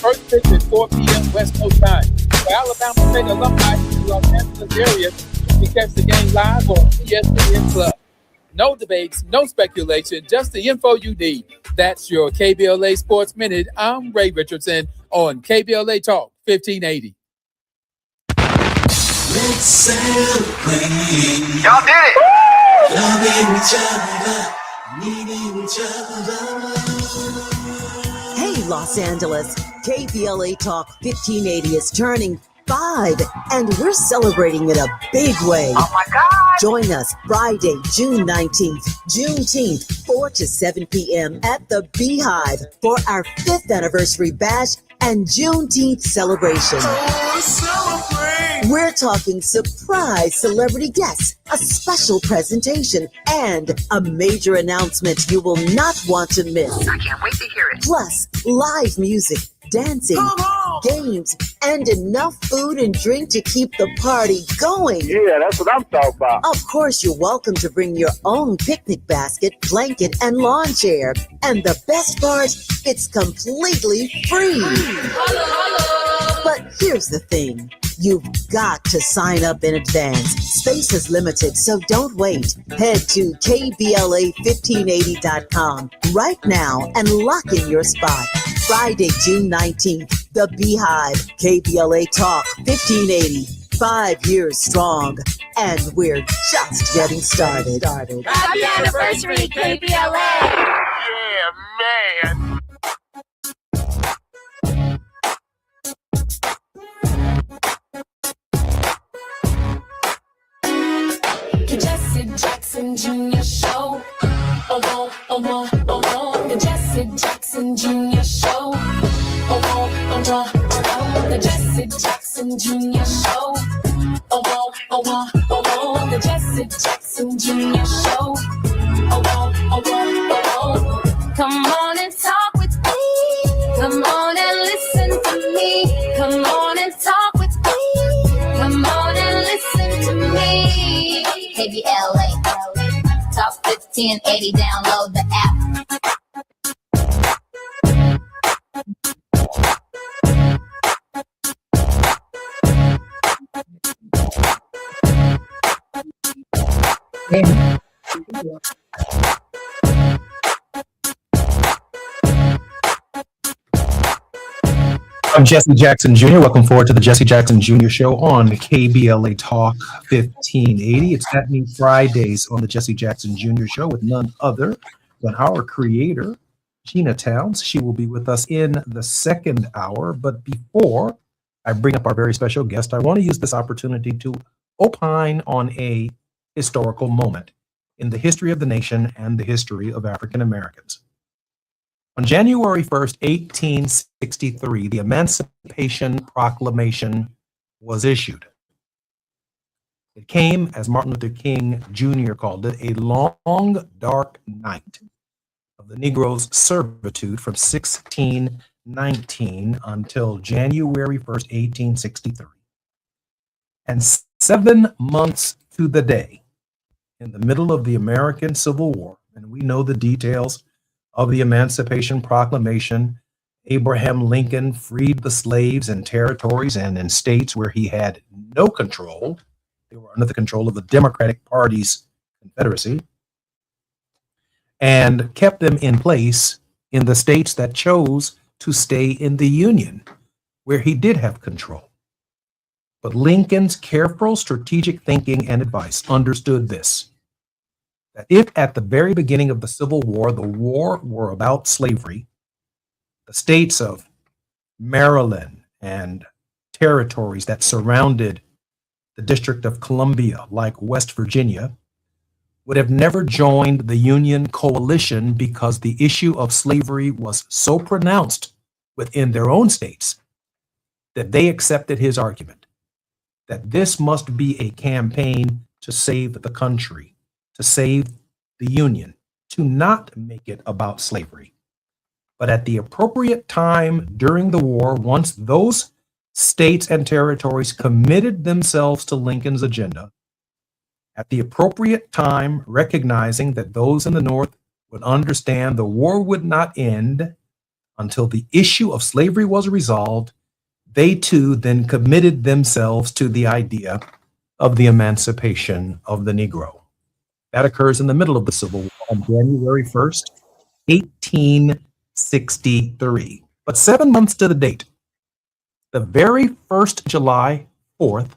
First pitch at 4 p.m. West Coast time. For Alabama State alumni in the Los Angeles area, you can catch the game live on ESPN Club. No debates, no speculation, just the info you need. That's your KBLA Sports Minute. I'm Ray Richardson on KBLA Talk 1580. Let's celebrate. Y'all did it! Loving each other, needing each other. Hey, Los Angeles, KBLA Talk 1580 is turning 5, and we're celebrating in a big way. Oh my God! Join us Friday, June 19th, Juneteenth, 4 to 7 p.m. at the Beehive for our 5th anniversary bash and Juneteenth celebration. We're talking surprise celebrity guests, a special presentation, and a major announcement you will not want to miss. I can't wait to hear it. Plus, live music, dancing, games, and enough food and drink to keep the party going. Yeah, that's what I'm talking about. Of course, you're welcome to bring your own picnic basket, blanket, and lawn chair. And the best part, it's completely free. But here's the thing. You've got to sign up in advance. Space is limited, so don't wait. Head to KBLA1580.com right now and lock in your spot. Friday, June 19th, the Beehive, KBLA Talk 1580. 5 years strong, and we're just getting started. Happy anniversary, KBLA! Yeah, man! The Jesse Jackson Jr. Show. Oh, oh, oh, oh, oh, oh. The Jesse Jackson Jr. Show. Oh, oh, oh, oh, oh. The Jesse Jackson Jr. Show. Oh, oh, oh, oh, oh, oh. The Jesse Jackson Jr. Show. Oh, oh, oh, oh, oh. Come on and talk with me. Come on and listen to me. Come on and talk with me. Come on and listen to me. KBLA, Talk 1580, download the app. I'm Jesse Jackson Jr. Welcome forward to the Jesse Jackson Jr. Show on KBLA Talk 1580. It's happening Fridays on the Jesse Jackson Jr. Show with none other than our creator, Gina Towns. She will be with us in the second hour. But before I bring up our very special guest, I want to use this opportunity to opine on a historical moment in the history of the nation and the history of African Americans. On January 1st, 1863, the Emancipation Proclamation was issued. It came, as Martin Luther King Jr. called it, a long, dark night of the Negro's servitude from 1619 until January 1st, 1863. And 7 months to the day, in the middle of the American Civil War, and we know the details of the Emancipation Proclamation, Abraham Lincoln freed the slaves in territories and in states where he had no control. They were under the control of the Democratic Party's Confederacy, and kept them in place in the states that chose to stay in the Union, where he did have control. But Lincoln's careful strategic thinking and advice understood this: that if at the very beginning of the Civil War, the war were about slavery, the states of Maryland and territories that surrounded the District of Columbia, like West Virginia, would have never joined the Union coalition because the issue of slavery was so pronounced within their own states that they accepted his argument that this must be a campaign to save the country, to save the Union, to not make it about slavery. But at the appropriate time during the war, once those states and territories committed themselves to Lincoln's agenda, at the appropriate time, recognizing that those in the North would understand the war would not end until the issue of slavery was resolved, they too then committed themselves to the idea of the emancipation of the Negro. That occurs in the middle of the Civil War on January 1st, 1863. But 7 months to the date, the very first July 4th,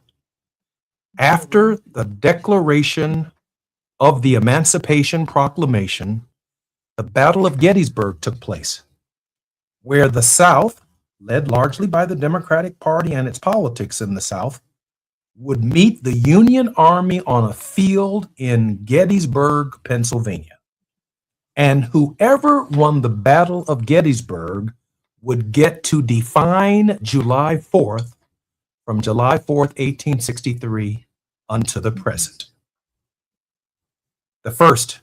after the declaration of the Emancipation Proclamation, the Battle of Gettysburg took place, where the South, led largely by the Democratic Party and its politics in the South, would meet the Union Army on a field in Gettysburg, Pennsylvania. And whoever won the Battle of Gettysburg would get to define July 4th from July 4th, 1863 unto the present. The first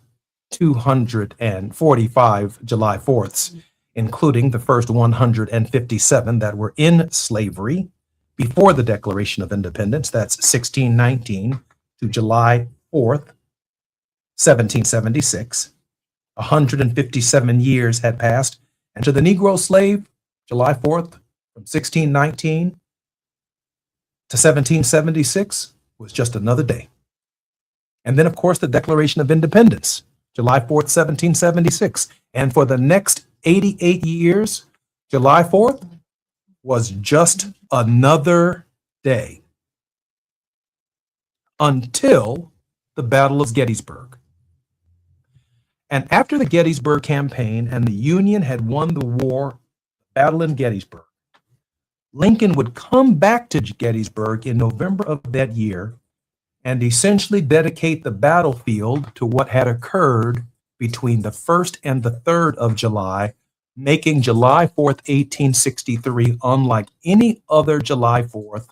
245 July 4ths, including the first 157 that were in slavery before the Declaration of Independence, that's 1619 to July 4th, 1776. 157 years had passed, and to the Negro slave, July 4th, from 1619 to 1776 was just another day. And then, of course, the Declaration of Independence, July 4th, 1776. And for the next 88 years, July 4th was just another day until the Battle of Gettysburg. And after the Gettysburg campaign and the Union had won the war, battle in Gettysburg, Lincoln would come back to Gettysburg in November of that year and essentially dedicate the battlefield to what had occurred between the 1st and the 3rd of July, making July 4th, 1863 unlike any other July 4th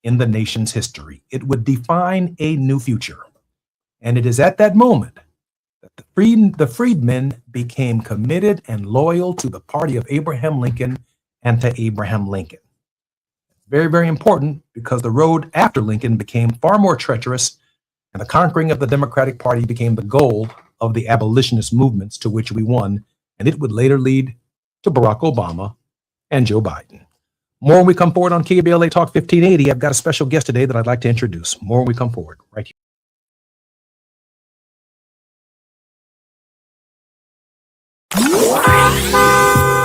in the nation's history. It would define a new future. And it is at that moment that the freedmen became committed and loyal to the party of Abraham Lincoln and to Abraham Lincoln. Very, very important, because the road after Lincoln became far more treacherous, and the conquering of the Democratic Party became the goal of the abolitionist movements to which we won, and it would later lead to Barack Obama and Joe Biden. More when we come forward on KBLA Talk 1580. I've got a special guest today that I'd like to introduce. More when we come forward right here.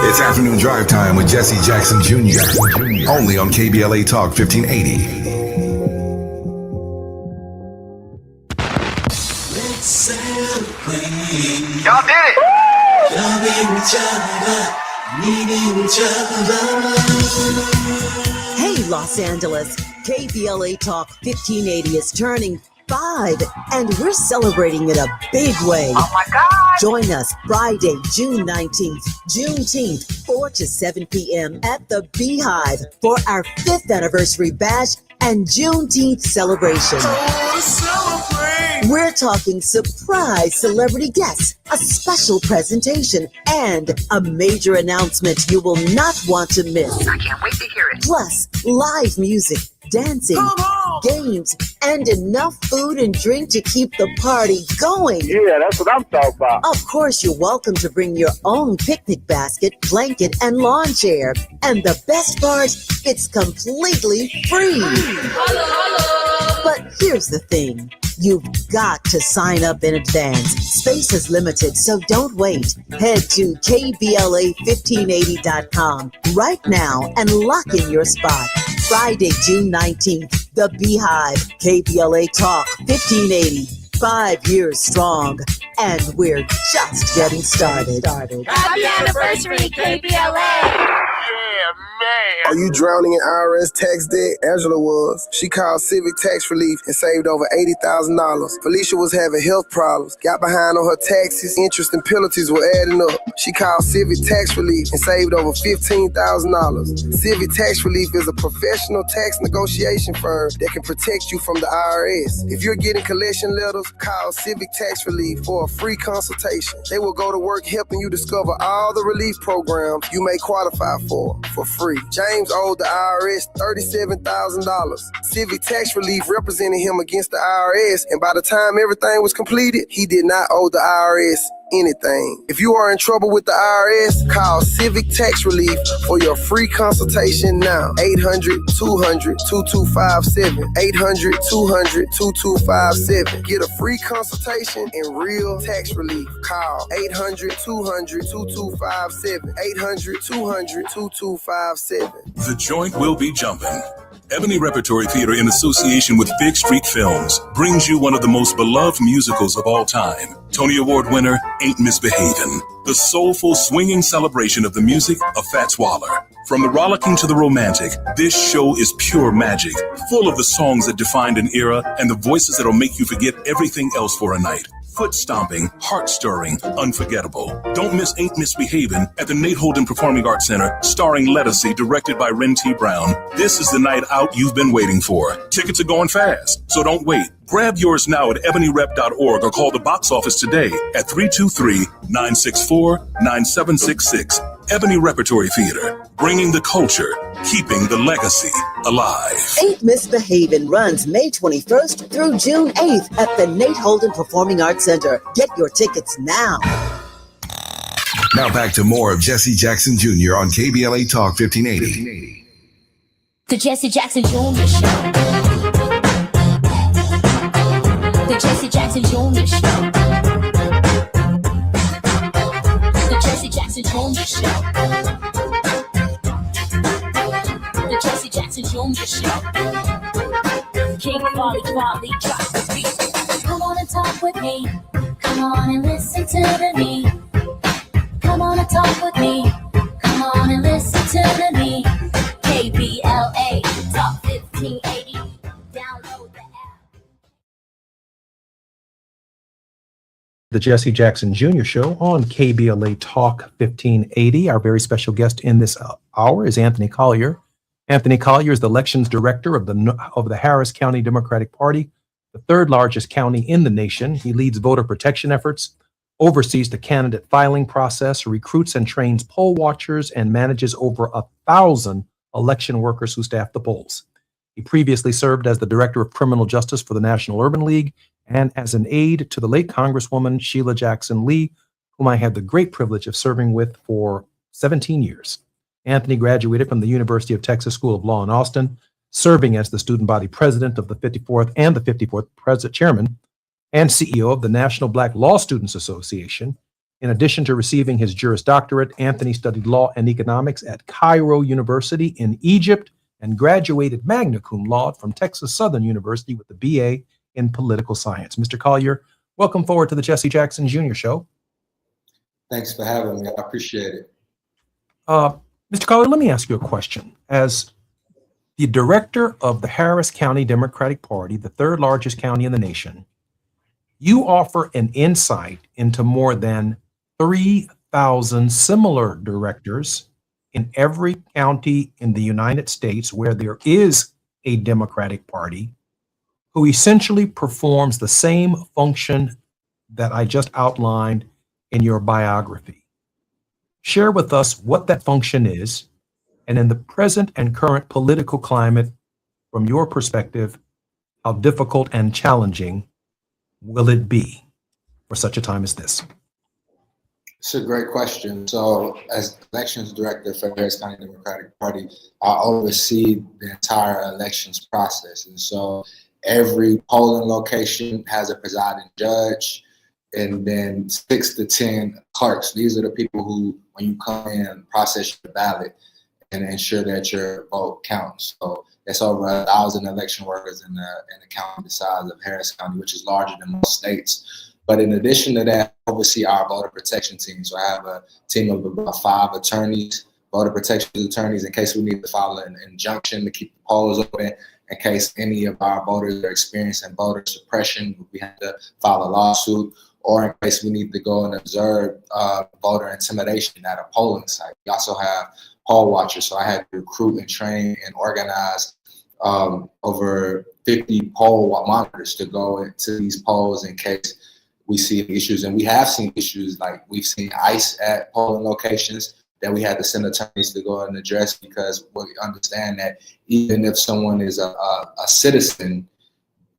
It's afternoon drive time with Jesse Jackson Jr. Only on KBLA Talk 1580. Let's celebrate. Y'all did it! Loving each other, needing each other. Hey, Los Angeles, KBLA Talk 1580 is turning 5, and we're celebrating in a big way. Oh my God! Join us Friday, June 19th, Juneteenth, 4 to 7 p.m. at the Beehive for our 5th anniversary bash and Juneteenth celebration. We're talking surprise celebrity guests, a special presentation, and a major announcement you will not want to miss. I can't wait to hear it. Plus, live music, dancing, games, and enough food and drink to keep the party going. Yeah, that's what I'm talking about. Of course, you're welcome to bring your own picnic basket, blanket, and lawn chair. And the best part, it's completely free. But here's the thing. You've got to sign up in advance. Space is limited, so don't wait. Head to KBLA1580.com right now and lock in your spot. Friday, June 19th, the Beehive, KBLA Talk 1580. 5 years strong, and we're just getting started. Happy anniversary, KBLA! Yeah, man! man. Are you drowning in IRS tax debt? Angela was. She called Civic Tax Relief and saved over $80,000. Felicia was having health problems, got behind on her taxes, interest and penalties were adding up. She called Civic Tax Relief and saved over $15,000. Civic Tax Relief is a professional tax negotiation firm that can protect you from the IRS. If you're getting collection letters, call Civic Tax Relief for a free consultation. They will go to work helping you discover all the relief programs you may qualify for free. James owed the IRS $37,000. Civic Tax Relief represented him against the IRS, and by the time everything was completed, he did not owe the IRS anything. If you are in trouble with the IRS, call Civic Tax Relief for your free consultation now. 800-200-2257. 800-200-2257. Get a free consultation and real tax relief. Call 800-200-2257. 800-200-2257. The joint will be jumping. Ebony Repertory Theater, in association with Fig Street Films, brings you one of the most beloved musicals of all time. Tony Award winner, Ain't Misbehavin'. The soulful, swinging celebration of the music of Fats Waller. From the rollicking to the romantic, this show is pure magic, full of the songs that defined an era and the voices that'll make you forget everything else for a night. Foot stomping, heart stirring, unforgettable. Don't miss Ain't Misbehavin' at the Nate Holden Performing Arts Center, starring Lettucey, directed by Ren T. Brown. This is the night out you've been waiting for. Tickets are going fast, so don't wait. Grab yours now at ebonyrep.org or call the box office today at 323-964-9766. Ebony Repertory Theater, bringing the culture, keeping the legacy alive. Ain't Misbehavin' runs May 21st through June 8th at the Nate Holden Performing Arts Center. Get your tickets now. Now back to more of Jesse Jackson Jr. on KBLA Talk 1580. The Jesse Jackson Jr. Show. The Jesse Jackson Jr. Show. The Jesse Jackson Jr. Show. The Jesse Jackson Jr. Show. King Quality drop the beat. Come on and talk with me. Come on and listen to the beat. Come on and talk with me. Come on and listen to the beat. KBLA Talk 1580. Download the app. The Jesse Jackson Jr. Show on KBLA Talk 1580. Our very special guest in this hour is Anthony Collier. Anthony Collier is the elections director of the Harris County Democratic Party, the third largest county in the nation. He leads voter protection efforts, oversees the candidate filing process, recruits and trains poll watchers, and manages over 1,000 election workers who staff the polls. He previously served as the director of criminal justice for the National Urban League and as an aide to the late Congresswoman Sheila Jackson Lee, whom I had the great privilege of serving with for 17 years. Anthony graduated from the University of Texas School of Law in Austin, serving as the student body president of the 54th and the 54th chairman and CEO of the National Black Law Students Association. In addition to receiving his Juris Doctorate, Anthony studied law and economics at Cairo University in Egypt and graduated magna cum laude from Texas Southern University with a BA in political science. Mr. Collier, welcome forward to the Jesse Jackson Jr. Show. Thanks for having me. I appreciate it. Mr. Collier, let me ask you a question. As the director of the Harris County Democratic Party, the third largest county in the nation, you offer an insight into more than 3,000 similar directors in every county in the United States where there is a Democratic Party who essentially performs the same function that I just outlined in your biography. Share with us what that function is, and in the present and current political climate, from your perspective, how difficult and challenging will it be for such a time as this? It's a great question. So as elections director for Harris County Democratic Party, I oversee the entire elections process. And so every polling location has a presiding judge and then 6 to 10 clerks. These are the people who, when you come in, process your ballot and ensure that your vote counts. So it's over 1,000 election workers in the county the size of Harris County, which is larger than most states. But in addition to that, I oversee our voter protection team. So I have a team of about 5 attorneys voter protection attorneys in case we need to file an injunction to keep the polls open, in case any of our voters are experiencing voter suppression, we have to file a lawsuit, or in case we need to go and observe voter intimidation at a polling site. We also have poll watchers, so I had to recruit and train and organize over 50 poll monitors to go into these polls in case we see issues. And we have seen issues, like we've seen ICE at polling locations that we had to send attorneys to go and address, because we understand that even if someone is a citizen,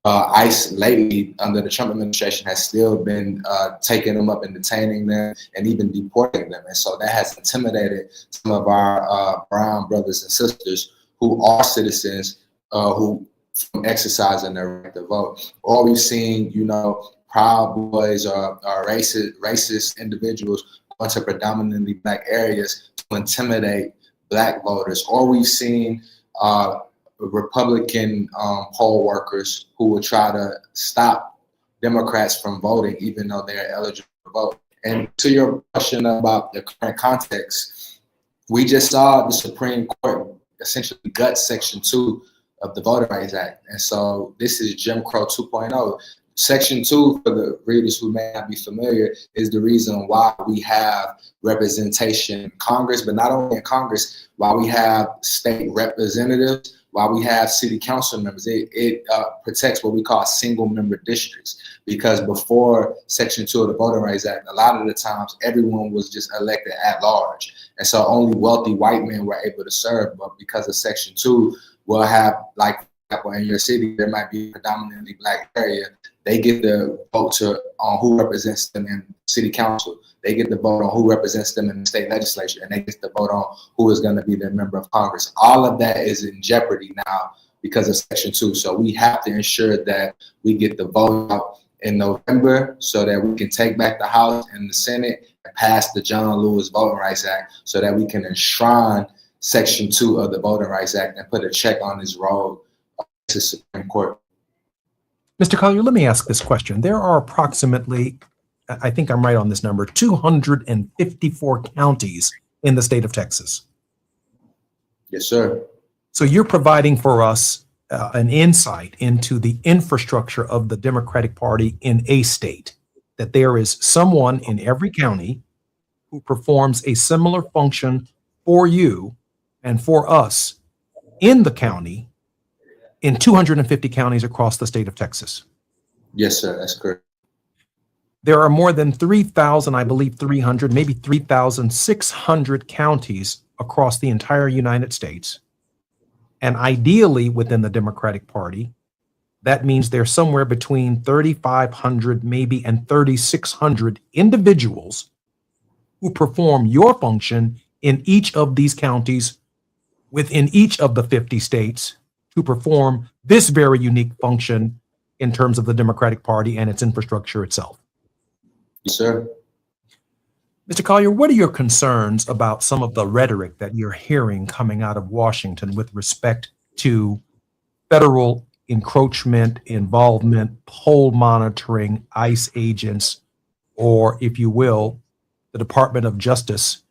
ICE lately under the Trump administration has still been taking them up and detaining them and even deporting them. And so that has intimidated some of our brown brothers and sisters who are citizens who from exercising their right to vote. Or we've seen, Proud Boys or racist individuals going to predominantly Black areas to intimidate Black voters. Or we've seen Republican poll workers who would try to stop Democrats from voting even though they're eligible to vote. And to your question about the current context, we just saw the Supreme Court essentially gut Section 2 of the Voting Rights Act. And so this is Jim Crow 2.0. Section 2, for the readers who may not be familiar, is the reason why we have representation in Congress, but not only in Congress, why we have state representatives, why we have city council members. It protects what we call single member districts, because before Section 2 of the Voting Rights Act, a lot of the times everyone was just elected at large. And so only wealthy white men were able to serve. But because of Section 2, we'll have, like, in your city, there might be a predominantly Black area. They get the vote on who represents them in city council. They get the vote on who represents them in the state legislature, and they get the vote on who is going to be their member of Congress. All of that is in jeopardy now because of Section 2. So we have to ensure that we get the vote out in November so that we can take back the House and the Senate and pass the John Lewis Voting Rights Act so that we can enshrine Section 2 of the Voting Rights Act and put a check on this road to the Supreme Court. Mr. Collier, let me ask this question. There are approximately, I think I'm right on this number, 254 counties in the state of Texas. Yes, sir. So you're providing for us an insight into the infrastructure of the Democratic Party in a state, that there is someone in every county who performs a similar function for you and for us in the county, in 250 counties across the state of Texas. Yes, sir. That's correct. There are more than 3,000, I believe 300, maybe 3,600 counties across the entire United States. And ideally within the Democratic Party, that means there's somewhere between 3,500 maybe and 3,600 individuals who perform your function in each of these counties within each of the 50 states to perform this very unique function in terms of the Democratic Party and its infrastructure itself. Yes, sir. Mr. Collier, what are your concerns about some of the rhetoric that you're hearing coming out of Washington with respect to federal encroachment, involvement, poll monitoring, ICE agents, or, if you will, the Department of Justice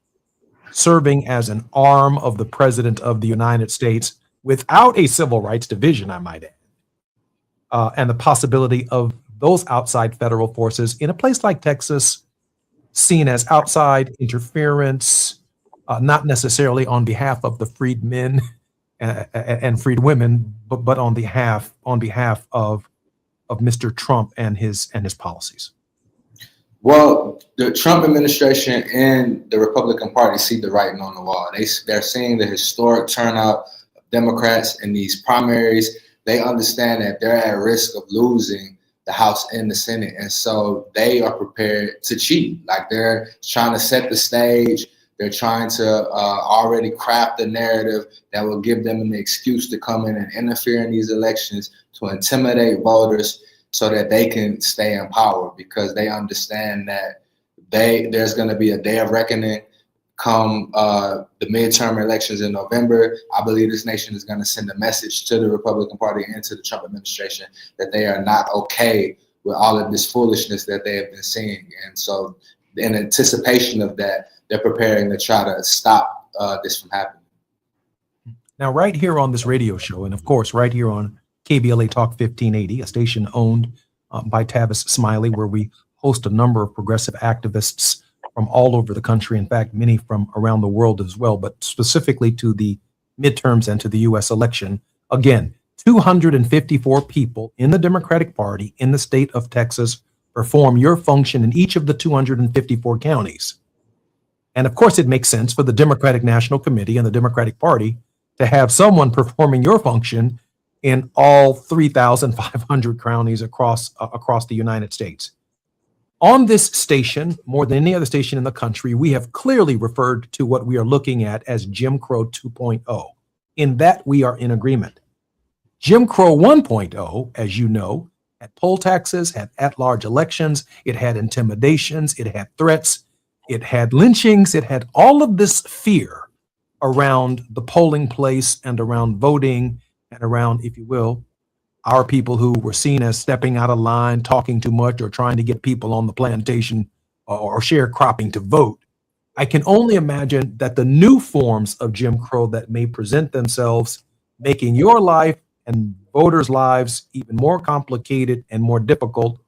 serving as an arm of the President of the United States without a civil rights division, I might add, and the possibility of those outside federal forces in a place like Texas seen as outside interference, not necessarily on behalf of the freedmen and freedwomen, but on behalf of Mr. Trump and his policies? Well, the Trump administration and the Republican Party see the writing on the wall. They're seeing the historic turnout of Democrats in these primaries. They understand that they're at risk of losing the House and the Senate. And so they are prepared to cheat. Like, they're trying to set the stage. They're trying to already craft a narrative that will give them an excuse to come in and interfere in these elections, to intimidate voters so that they can stay in power, because they understand that there's going to be a day of reckoning come the midterm elections in November. I believe this nation is going to send a message to the Republican Party and to the Trump administration that they are not okay with all of this foolishness that they have been seeing. And so in anticipation of that, they're preparing to try to stop this from happening. Now, right here on this radio show, and of course, right here on KBLA Talk 1580, a station owned by Tavis Smiley, where we host a number of progressive activists from all over the country. In fact, many from around the world as well, but specifically to the midterms and to the U.S. election. Again, 254 people in the Democratic Party in the state of Texas perform your function in each of the 254 counties. And of course, it makes sense for the Democratic National Committee and the Democratic Party to have someone performing your function in all 3,500 counties across the United States. On this station, more than any other station in the country, we have clearly referred to what we are looking at as Jim Crow 2.0. In that, we are in agreement. Jim Crow 1.0, as you know, had poll taxes, had at-large elections, it had intimidations, it had threats, it had lynchings, it had all of this fear around the polling place and around voting and around, if you will, our people who were seen as stepping out of line, talking too much, or trying to get people on the plantation or sharecropping to vote. I can only imagine that the new forms of Jim Crow that may present themselves, making your life and voters' lives even more complicated and more difficult,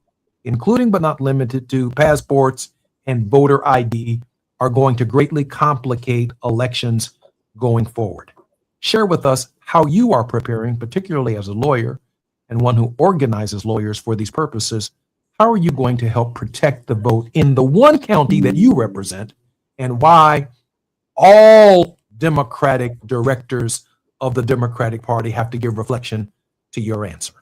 including but not limited to passports and voter ID, are going to greatly complicate elections going forward. Share with us how you are preparing, particularly as a lawyer and one who organizes lawyers for these purposes. How are you going to help protect the vote in the one county that you represent, and why all Democratic directors of the Democratic Party have to give reflection to your answer?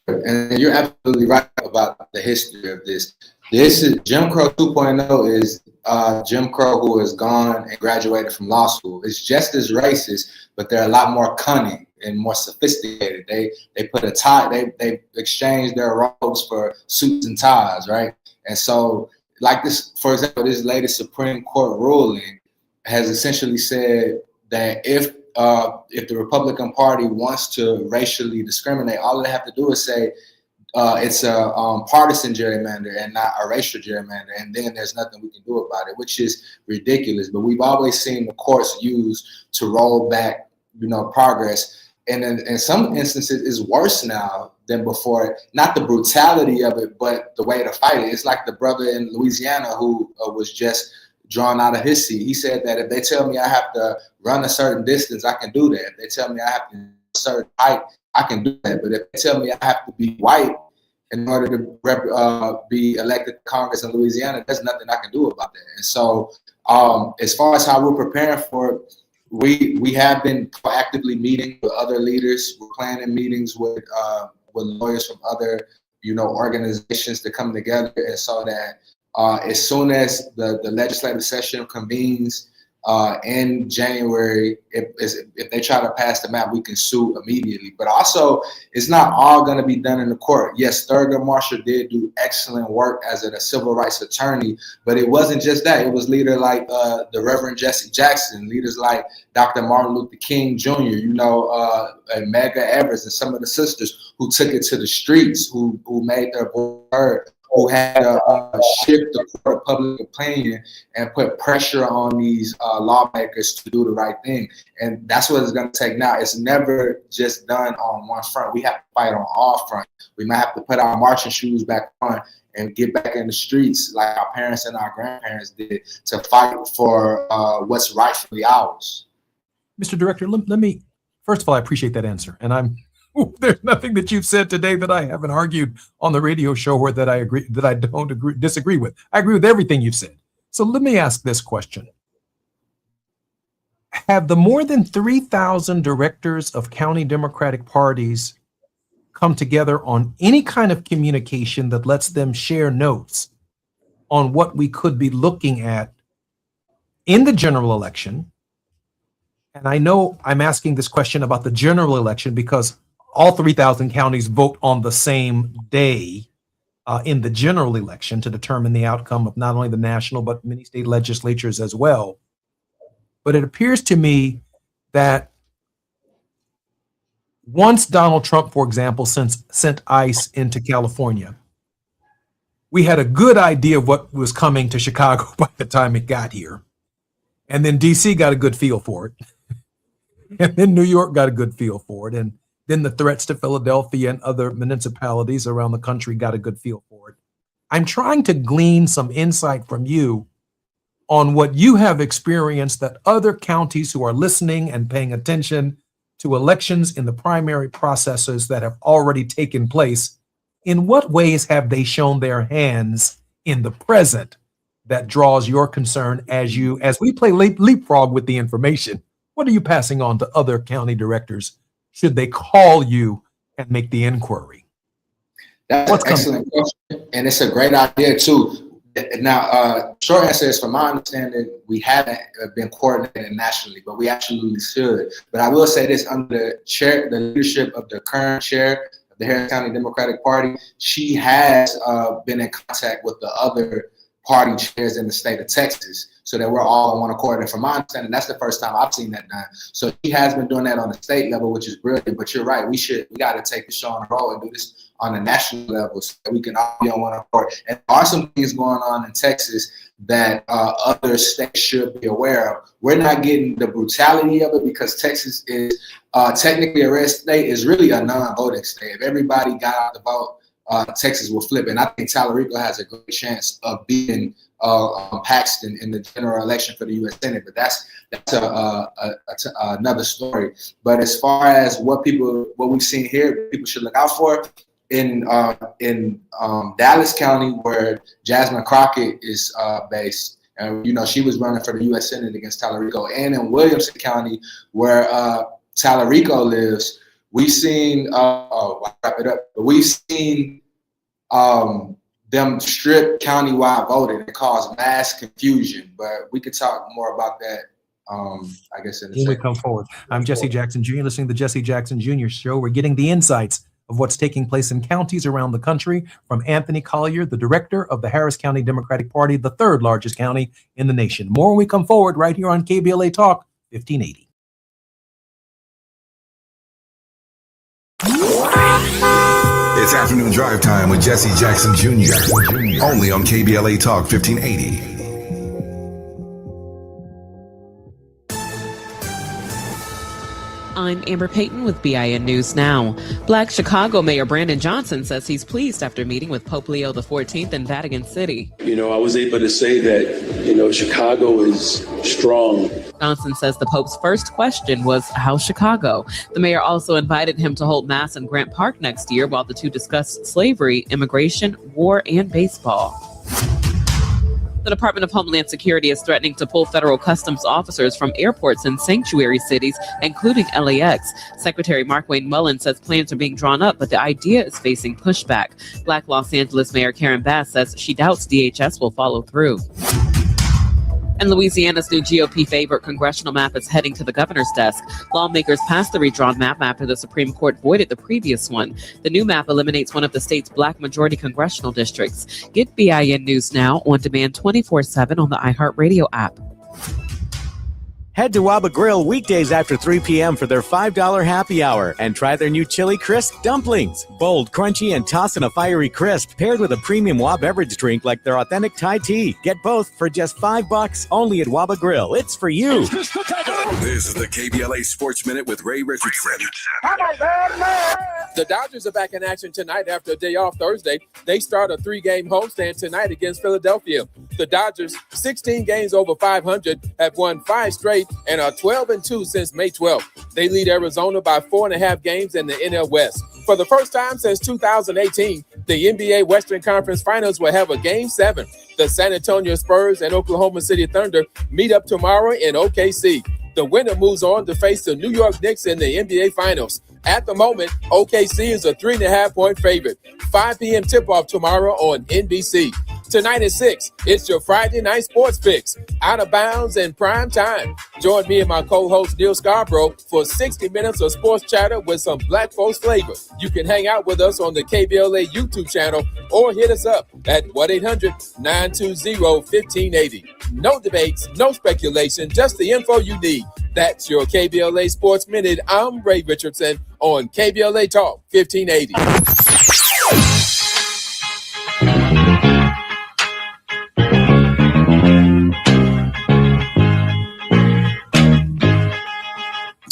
And you're absolutely right about the history of this. This is Jim Crow 2.0 is Jim Crow who has gone and graduated from law school. It's just as racist, but they're a lot more cunning and more sophisticated. They put a tie, they exchange their robes for suits and ties, right? And so, like this, for example, this latest Supreme Court ruling has essentially said that if the Republican Party wants to racially discriminate, all they have to do is say it's a partisan gerrymander and not a racial gerrymander, and then there's nothing we can do about it, which is ridiculous. But we've always seen the courts used to roll back, progress. And in some instances, it's worse now than before. Not the brutality of it, but the way to fight it. It's like the brother in Louisiana who was just drawn out of his seat. He said that if they tell me I have to run a certain distance, I can do that. If they tell me I have to a certain height, I can do that. But if they tell me I have to be white in order to be elected to Congress in Louisiana, there's nothing I can do about that. And so as far as how we're preparing for it, we have been proactively meeting with other leaders. We're planning meetings with lawyers from other, organizations to come together, and so that as soon as the legislative session convenes in January, if they try to pass the map, we can sue immediately. But also, it's not all going to be done in the court. Yes, Thurgood Marshall did do excellent work as a civil rights attorney, but it wasn't just that. It was leaders like the Reverend Jesse Jackson, leaders like Dr. Martin Luther King Jr., and Medgar Evers, and some of the sisters who took it to the streets, who made their voice heard, who had to shift the court of public opinion and put pressure on these lawmakers to do the right thing. And that's what it's going to take now. It's never just done on one front. We have to fight on all fronts. We might have to put our marching shoes back on and get back in the streets like our parents and our grandparents did to fight for what's rightfully ours. Mr. Director, let me, first of all, I appreciate that answer. And there's nothing that you've said today that I haven't argued on the radio show or that I disagree with. I agree with everything you've said. So let me ask this question. Have the more than 3,000 directors of county Democratic parties come together on any kind of communication that lets them share notes on what we could be looking at in the general election? And I know I'm asking this question about the general election because all 3,000 counties vote on the same day in the general election to determine the outcome of not only the national, but many state legislatures as well. But it appears to me that once Donald Trump, for example, sent ICE into California, we had a good idea of what was coming to Chicago by the time it got here. And then DC got a good feel for it. And then New York got a good feel for it. And then the threats to Philadelphia and other municipalities around the country got a good feel for it. I'm trying to glean some insight from you on what you have experienced that other counties who are listening and paying attention to elections in the primary processes that have already taken place. In what ways have they shown their hands in the present that draws your concern as we play leapfrog with the information? What are you passing on to other county directors should they call you and make the inquiry? That's an excellent question, and it's a great idea too. Now, short answer is, from my understanding, we haven't been coordinated nationally, but we absolutely should. But I will say this: under the leadership of the current chair of the Harris County Democratic Party, she has been in contact with the other party chairs in the state of Texas, so that we're all on one accord. And from my understanding, that's the first time I've seen that done. So she has been doing that on the state level, which is brilliant. But you're right, we got to take the show on the road and do this on a national level so that we can all be on one accord. And there are some things going on in Texas that other states should be aware of. We're not getting the brutality of it because Texas is technically a red state, is really a non-voting state. If everybody got out the vote, Texas will flip. And I think Tallarico has a great chance of beating Paxton in the general election for the U.S. Senate. But that's another story. But as far as what we've seen here, people should look out for, in Dallas County, where Jasmine Crockett is based, and she was running for the U.S. Senate against Tallarico, and in Williamson County, where Tallarico lives, we've seen we've seen them strip countywide voting and cause mass confusion. But we could talk more about that, I guess, when we come forward. I'm Jesse Jackson Jr., listening to the Jesse Jackson Jr. Show. We're getting the insights of what's taking place in counties around the country from Anthony Collier, the director of the Harris County Democratic Party, the third largest county in the nation. More when we come forward right here on KBLA Talk 1580. It's afternoon drive time with Jesse Jackson Jr. Only on KBLA Talk 1580. I'm Amber Payton with BIN News Now. Black Chicago Mayor Brandon Johnson says he's pleased after meeting with Pope Leo XIV in Vatican City. I was able to say that, Chicago is strong. Johnson says the Pope's first question was, how's Chicago? The mayor also invited him to hold Mass in Grant Park next year while the two discussed slavery, immigration, war, and baseball. The Department of Homeland Security is threatening to pull federal customs officers from airports in sanctuary cities, including LAX. Secretary Markwayne Mullin says plans are being drawn up, but the idea is facing pushback. Black Los Angeles Mayor Karen Bass says she doubts DHS will follow through. And Louisiana's new GOP favorite congressional map is heading to the governor's desk. Lawmakers passed the redrawn map after the Supreme Court voided the previous one. The new map eliminates one of the state's black majority congressional districts. Get BIN News Now on demand 24/7 on the iHeartRadio app. Head to Waba Grill weekdays after 3 p.m. for their $5 happy hour and try their new chili crisp dumplings. Bold, crunchy, and tossed in a fiery crisp paired with a premium Waba beverage drink like their authentic Thai tea. Get both for just $5 only at Waba Grill. It's for you. This is the KBLA Sports Minute with Ray Richardson. The Dodgers are back in action tonight after a day off Thursday. They start a 3-game homestand tonight against Philadelphia. The Dodgers, 16 games over 500, have won 5 straight and are 12-2 since May 12th. They lead Arizona by 4.5 games in the NL West. For the first time since 2018, the NBA Western Conference Finals will have a Game 7. The San Antonio Spurs and Oklahoma City Thunder meet up tomorrow in OKC. The winner moves on to face the New York Knicks in the NBA Finals. At the moment, OKC is a 3.5-point favorite. 5 p.m. tip-off tomorrow on NBC. Tonight at 6, it's your Friday night sports picks. Out of bounds and prime time. Join me and my co-host Neil Scarborough for 60 minutes of sports chatter with some black folks flavor. You can hang out with us on the KBLA YouTube channel or hit us up at 1-800-920-1580. No debates, no speculation, just the info you need. That's your KBLA Sports Minute. I'm Ray Richardson on KBLA Talk 1580.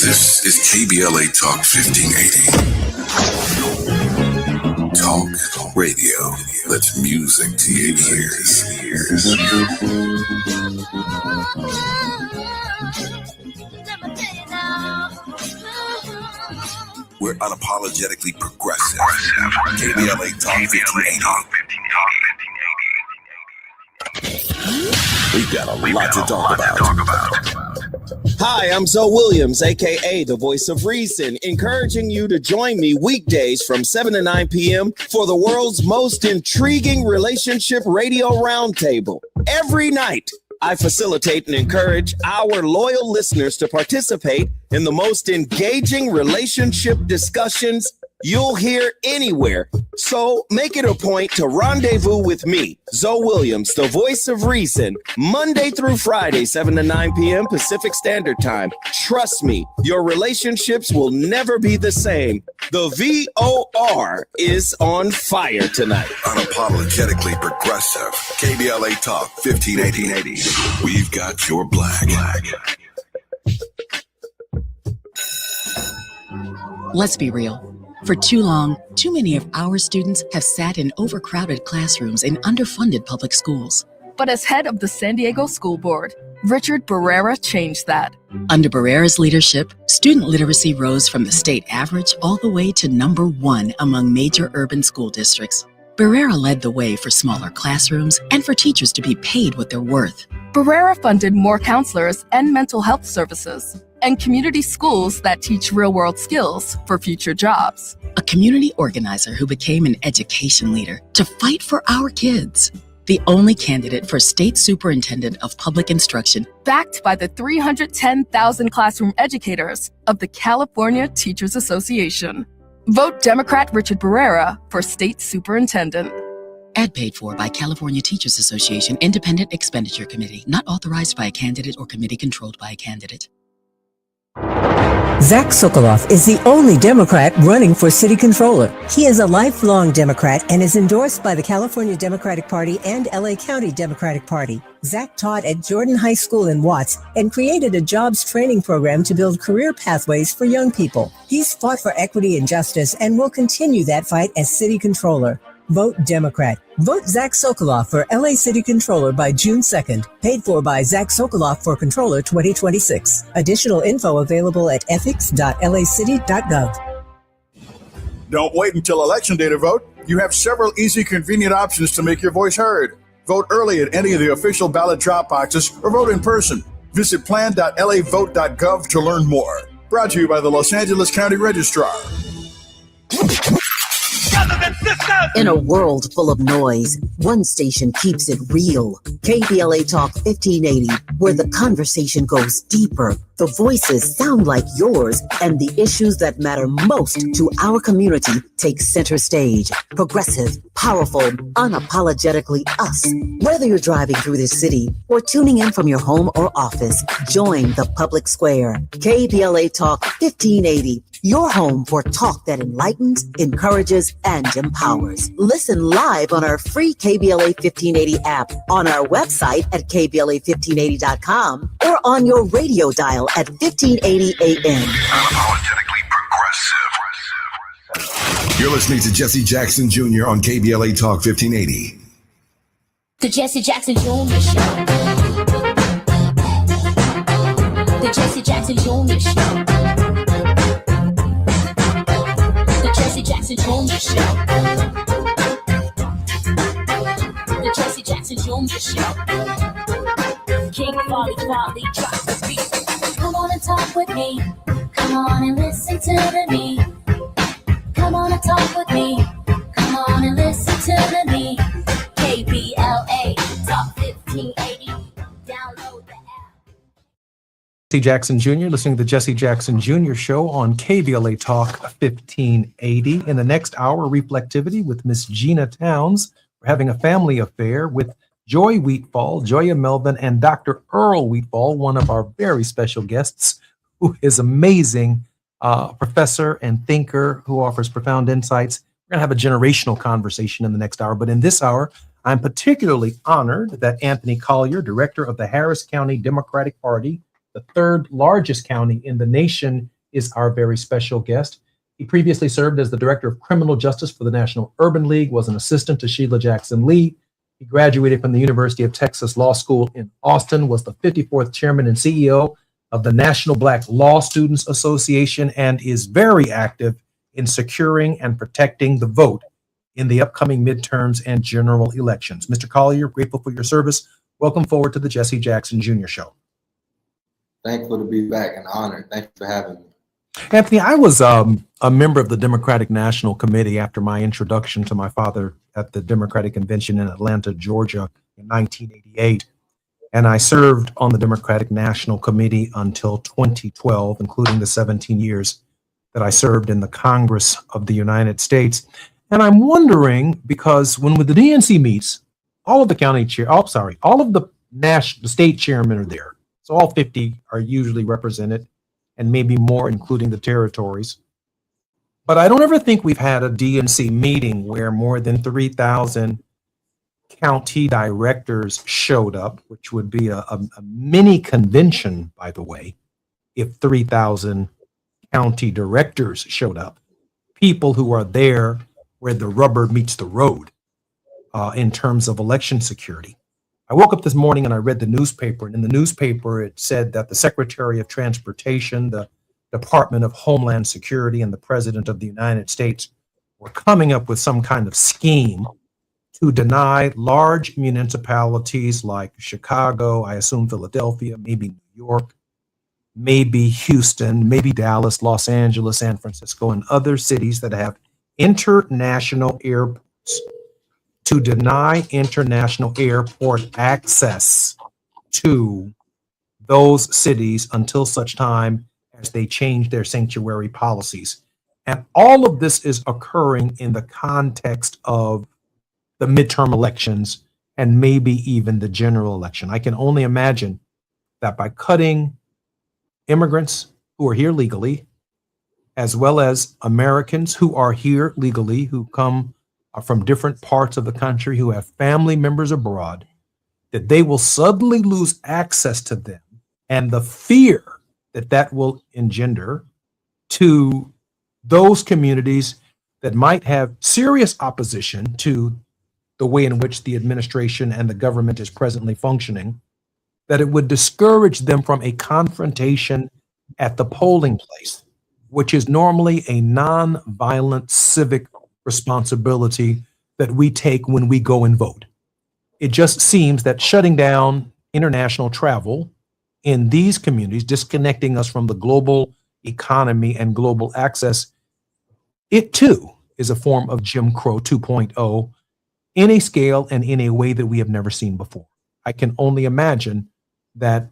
This is KBLA Talk 1580. Talk radio. That's music to your ears. We're unapologetically progressive. KBLA Talk 1580. We've got a lot to talk about. Hi, I'm Zoe Williams, aka the Voice of Reason, encouraging you to join me weekdays from 7 to 9 p.m. for the world's most intriguing relationship radio roundtable. Every night, I facilitate and encourage our loyal listeners to participate in the most engaging relationship discussions you'll hear anywhere. So make it a point to rendezvous with me, Zoe Williams, the Voice of Reason, Monday through Friday, 7 to 9 p.m. Pacific Standard Time. Trust me, your relationships will never be the same. The VOR is on fire tonight. Unapologetically progressive. KBLA Talk 1580. We've got your black. Let's be real. For too long, too many of our students have sat in overcrowded classrooms in underfunded public schools. But as head of the San Diego School Board, Richard Barrera changed that. Under Barrera's leadership, student literacy rose from the state average all the way to number 1 among major urban school districts. Barrera led the way for smaller classrooms and for teachers to be paid what they're worth. Barrera funded more counselors and mental health services, and community schools that teach real-world skills for future jobs. A community organizer who became an education leader to fight for our kids. The only candidate for State Superintendent of Public Instruction. Backed by the 310,000 classroom educators of the California Teachers Association. Vote Democrat Richard Barrera for State Superintendent. Ad paid for by California Teachers Association Independent Expenditure Committee. Not authorized by a candidate or committee controlled by a candidate. Zach Sokoloff is the only Democrat running for city controller. He is a lifelong Democrat and is endorsed by the California Democratic Party and LA County Democratic Party. Zach taught at Jordan High School in Watts and created a jobs training program to build career pathways for young people. He's fought for equity and justice and will continue that fight as city controller. Vote Democrat. Vote Zach Sokoloff for LA City Controller by June 2nd. Paid for by Zach Sokoloff for Controller 2026. Additional info available at ethics.lacity.gov. Don't wait until Election Day to vote. You have several easy, convenient options to make your voice heard. Vote early at any of the official ballot drop boxes or vote in person. Visit plan.lavote.gov to learn more. Brought to you by the Los Angeles County Registrar. In a world full of noise, one station keeps it real. KBLA Talk 1580, where the conversation goes deeper, the voices sound like yours, and the issues that matter most to our community take center stage. Progressive, powerful, unapologetically us. Whether you're driving through this city or tuning in from your home or office, join the public square. KBLA Talk 1580. Your home for talk that enlightens, encourages, and empowers. Listen live on our free KBLA 1580 app, on our website at KBLA1580.com, or on your radio dial at 1580 AM. Unapologetically progressive. You're listening to Jesse Jackson Jr. on KBLA Talk 1580. The Jesse Jackson Jr. Show. The Jesse Jackson Jr. Show. Jesse Jackson Jr. Show. The Jesse Jackson Jr. Show. King Folly drops the beat. Come on and talk with me. Come on and listen to me. Come on and talk with me. Come on and listen to me. KBLA Talk 1580. Download the app. Jesse Jackson Jr., listening to the Jesse Jackson Jr. Show on KBLA Talk 1580. In the next hour, Reflectivity with Miss Gina Towns. We're having a family affair with Joy Wheatfall, Joya Melvin, and Dr. Earl Wheatfall, one of our very special guests, who is amazing professor and thinker who offers profound insights. We're going to have a generational conversation in the next hour, but in this hour, I'm particularly honored that Anthony Collier, director of the Harris County Democratic Party, the third largest county in the nation, is our very special guest. He previously served as the Director of Criminal Justice for the National Urban League, was an assistant to Sheila Jackson Lee. He graduated from the University of Texas Law School in Austin, was the 54th chairman and CEO of the National Black Law Students Association, and is very active in securing and protecting the vote in the upcoming midterms and general elections. Mr. Collier, grateful for your service. Welcome forward to the Jesse Jackson Jr. Show. Thankful to be back and honored. Thank you for having me. Anthony, I was a member of the Democratic National Committee after my introduction to my father at the Democratic Convention in Atlanta, Georgia in 1988. And I served on the Democratic National Committee until 2012, including the 17 years that I served in the Congress of the United States. And I'm wondering, because when the DNC meets, all of the county chair, all of the state chairmen are there. So all 50 are usually represented, and maybe more, including the territories. But I don't ever think we've had a DNC meeting where more than 3,000 county directors showed up, which would be a mini convention, by the way, if 3,000 county directors showed up. People who are there where the rubber meets the road in terms of election security. I woke up this morning and I read the newspaper, and in the newspaper it said that the Secretary of Transportation, the Department of Homeland Security, and the President of the United States were coming up with some kind of scheme to deny large municipalities like Chicago, I assume Philadelphia, maybe New York, maybe Houston, maybe Dallas, Los Angeles, San Francisco, and other cities that have international airports, to deny international airport access to those cities until such time as they change their sanctuary policies. And all of this is occurring in the context of the midterm elections and maybe even the general election. I can only imagine that by cutting immigrants who are here legally, as well as Americans who are here legally, who come from different parts of the country, who have family members abroad, that they will suddenly lose access to them, and the fear that that will engender to those communities that might have serious opposition to the way in which the administration and the government is presently functioning, that it would discourage them from a confrontation at the polling place, which is normally a non-violent civic responsibility that we take when we go and vote. It just seems that shutting down international travel in these communities, disconnecting us from the global economy and global access, it too is a form of Jim Crow 2.0 in a scale and in a way that we have never seen before. I can only imagine that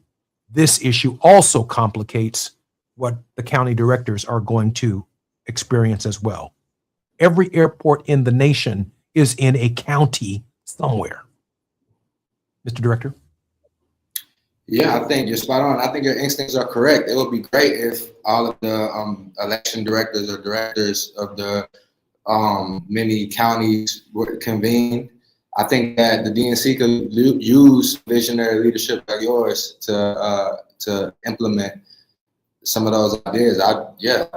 this issue also complicates what the county directors are going to experience as well. Every airport in the nation is in a county somewhere. Mr. Director? Yeah, I think you're spot on. I think your instincts are correct. It would be great if all of the election directors or directors of the many counties would convene. I think that the DNC could use visionary leadership like yours to implement some of those ideas. I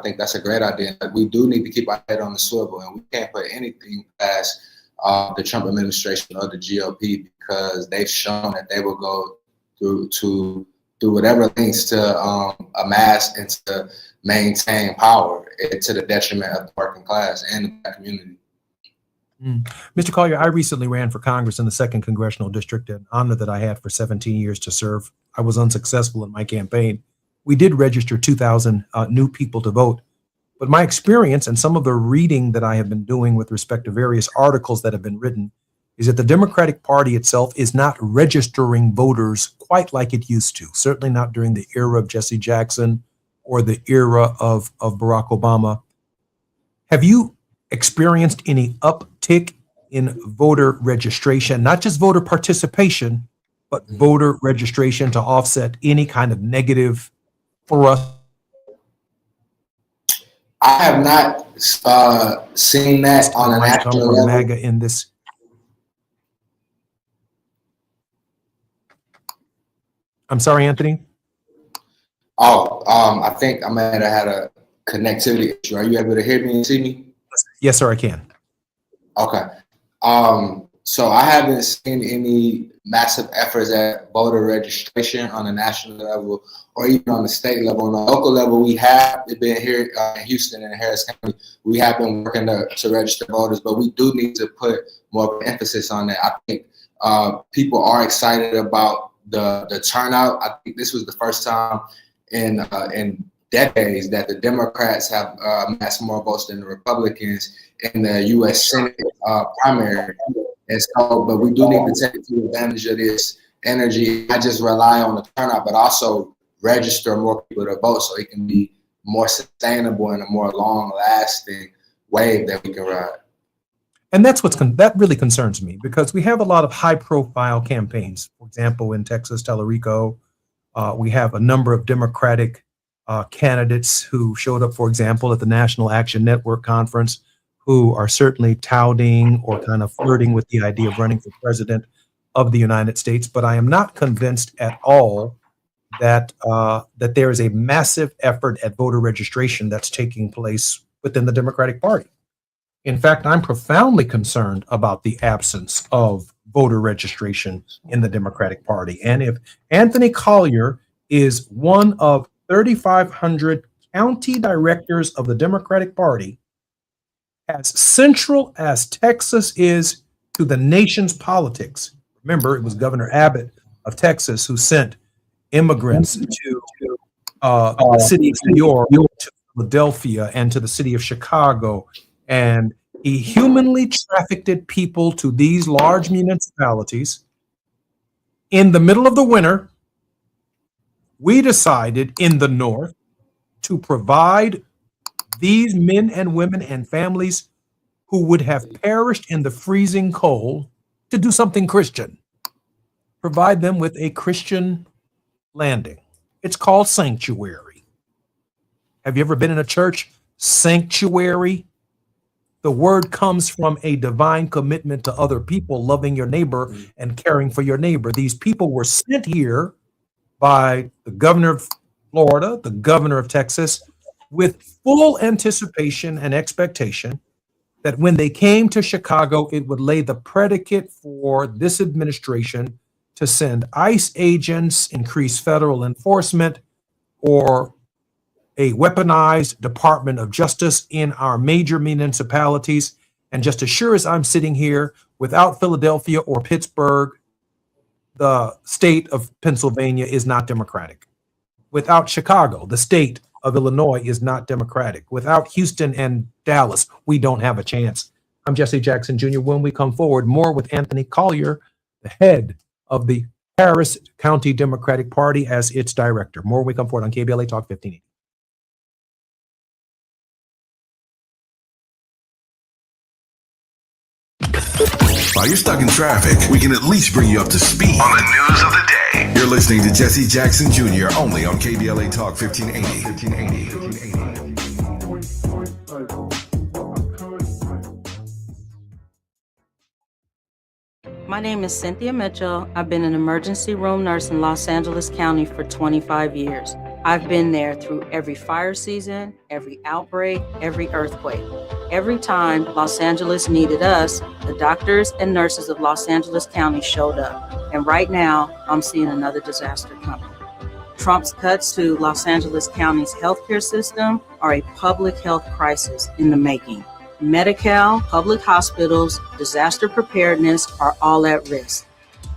think that's a great idea. We do need to keep our head on the swivel, and we can't put anything past the Trump administration or the GOP, because they've shown that they will go through whatever lengths to amass and to maintain power to the detriment of the working class and the Black community. Mr. Collier, I recently ran for Congress in the 2nd Congressional District, an honor that I had for 17 years to serve. I was unsuccessful in my campaign. We did register 2,000 new people to vote, but my experience and some of the reading that I have been doing with respect to various articles that have been written is that the Democratic Party itself is not registering voters quite like it used to, certainly not during the era of Jesse Jackson or the era of Barack Obama. Have you experienced any uptick in voter registration, not just voter participation, but voter registration to offset any kind of negative for us? I have not seen that on a national level. MAGA in this. I'm sorry, Anthony. I think I might have had a connectivity issue. Are you able to hear me and see me? Yes, sir, I can. Okay. So I haven't seen any massive efforts at voter registration on a national level or even on the state level. On the local level, we have been here in Houston and Harris County. We have been working to register voters, but we do need to put more emphasis on that. I think people are excited about the turnout. I think this was the first time in decades that the Democrats have amassed more votes than the Republicans in the U.S. Senate primary. And so, but we do need to take full advantage of this energy, not just rely on the turnout, but also register more people to vote so it can be more sustainable and a more long-lasting wave that we can ride. And that's that really concerns me, because we have a lot of high-profile campaigns. For example, in Texas, Tellurico, we have a number of Democratic candidates who showed up, for example, at the National Action Network conference, who are certainly touting or kind of flirting with the idea of running for president of the United States. But I am not convinced at all that that there is a massive effort at voter registration that's taking place within the Democratic Party. In fact, I'm profoundly concerned about the absence of voter registration in the Democratic Party. And if Anthony Collier is one of 3,500 county directors of the Democratic Party, as central as Texas is to the nation's politics. Remember, it was Governor Abbott of Texas who sent immigrants to the city of New York, to Philadelphia, and to the city of Chicago. And he humanly trafficked people to these large municipalities. In the middle of the winter, we decided in the North to provide these men and women and families who would have perished in the freezing cold to do something Christian. Provide them with a Christian landing. It's called sanctuary. Have you ever been in a church? Sanctuary. The word comes from a divine commitment to other people, loving your neighbor and caring for your neighbor. These people were sent here by the governor of Florida, the governor of Texas, with full anticipation and expectation that when they came to Chicago, it would lay the predicate for this administration to send ICE agents, increase federal enforcement, or a weaponized Department of Justice in our major municipalities. And just as sure as I'm sitting here, without Philadelphia or Pittsburgh, the state of Pennsylvania is not Democratic. Without Chicago, the state of Illinois is not Democratic. Without Houston and Dallas, we don't have a chance. I'm Jesse Jackson Jr. When we come forward, more with Anthony Collier, the head of the Harris County Democratic Party, as its director. More when we come forward on KBLA Talk 1580. While you're stuck in traffic, we can at least bring you up to speed on the news of the day. You're listening to Jesse Jackson Jr. only on KBLA Talk 1580. My name is Cynthia Mitchell. I've been an emergency room nurse in Los Angeles County for 25 years. I've been there through every fire season, every outbreak, every earthquake. Every time Los Angeles needed us, the doctors and nurses of Los Angeles County showed up. And right now, I'm seeing another disaster coming. Trump's cuts to Los Angeles County's healthcare system are a public health crisis in the making. Medi-Cal, public hospitals, disaster preparedness are all at risk,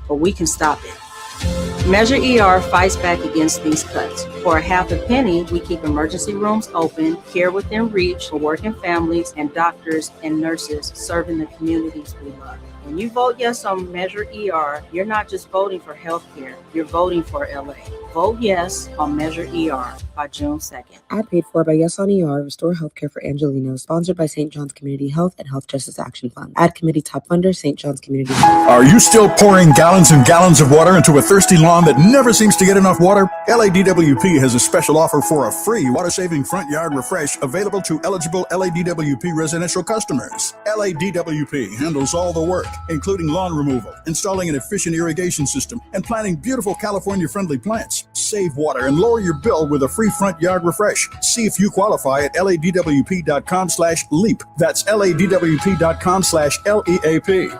but we can stop it. Measure ER fights back against these cuts. For a half a penny, we keep emergency rooms open, care within reach for working families, and doctors and nurses serving the communities we love. When you vote yes on Measure ER, you're not just voting for healthcare, you're voting for LA. Vote yes on Measure ER by June 2nd. Ad paid for by Yes on ER, Restore Healthcare for Angelenos, sponsored by St. John's Community Health and Health Justice Action Fund. Ad committee top funder, St. John's Community Health. Are you still pouring gallons and gallons of water into a thirsty lawn that never seems to get enough water? LADWP has a special offer for a free water-saving front yard refresh available to eligible LADWP residential customers. LADWP handles all the work. including lawn removal, installing an efficient irrigation system, and planting beautiful California-friendly plants. Save water and lower your bill with a free front yard refresh. See if you qualify at ladwp.com/LEAP. That's ladwp.com/LEAP.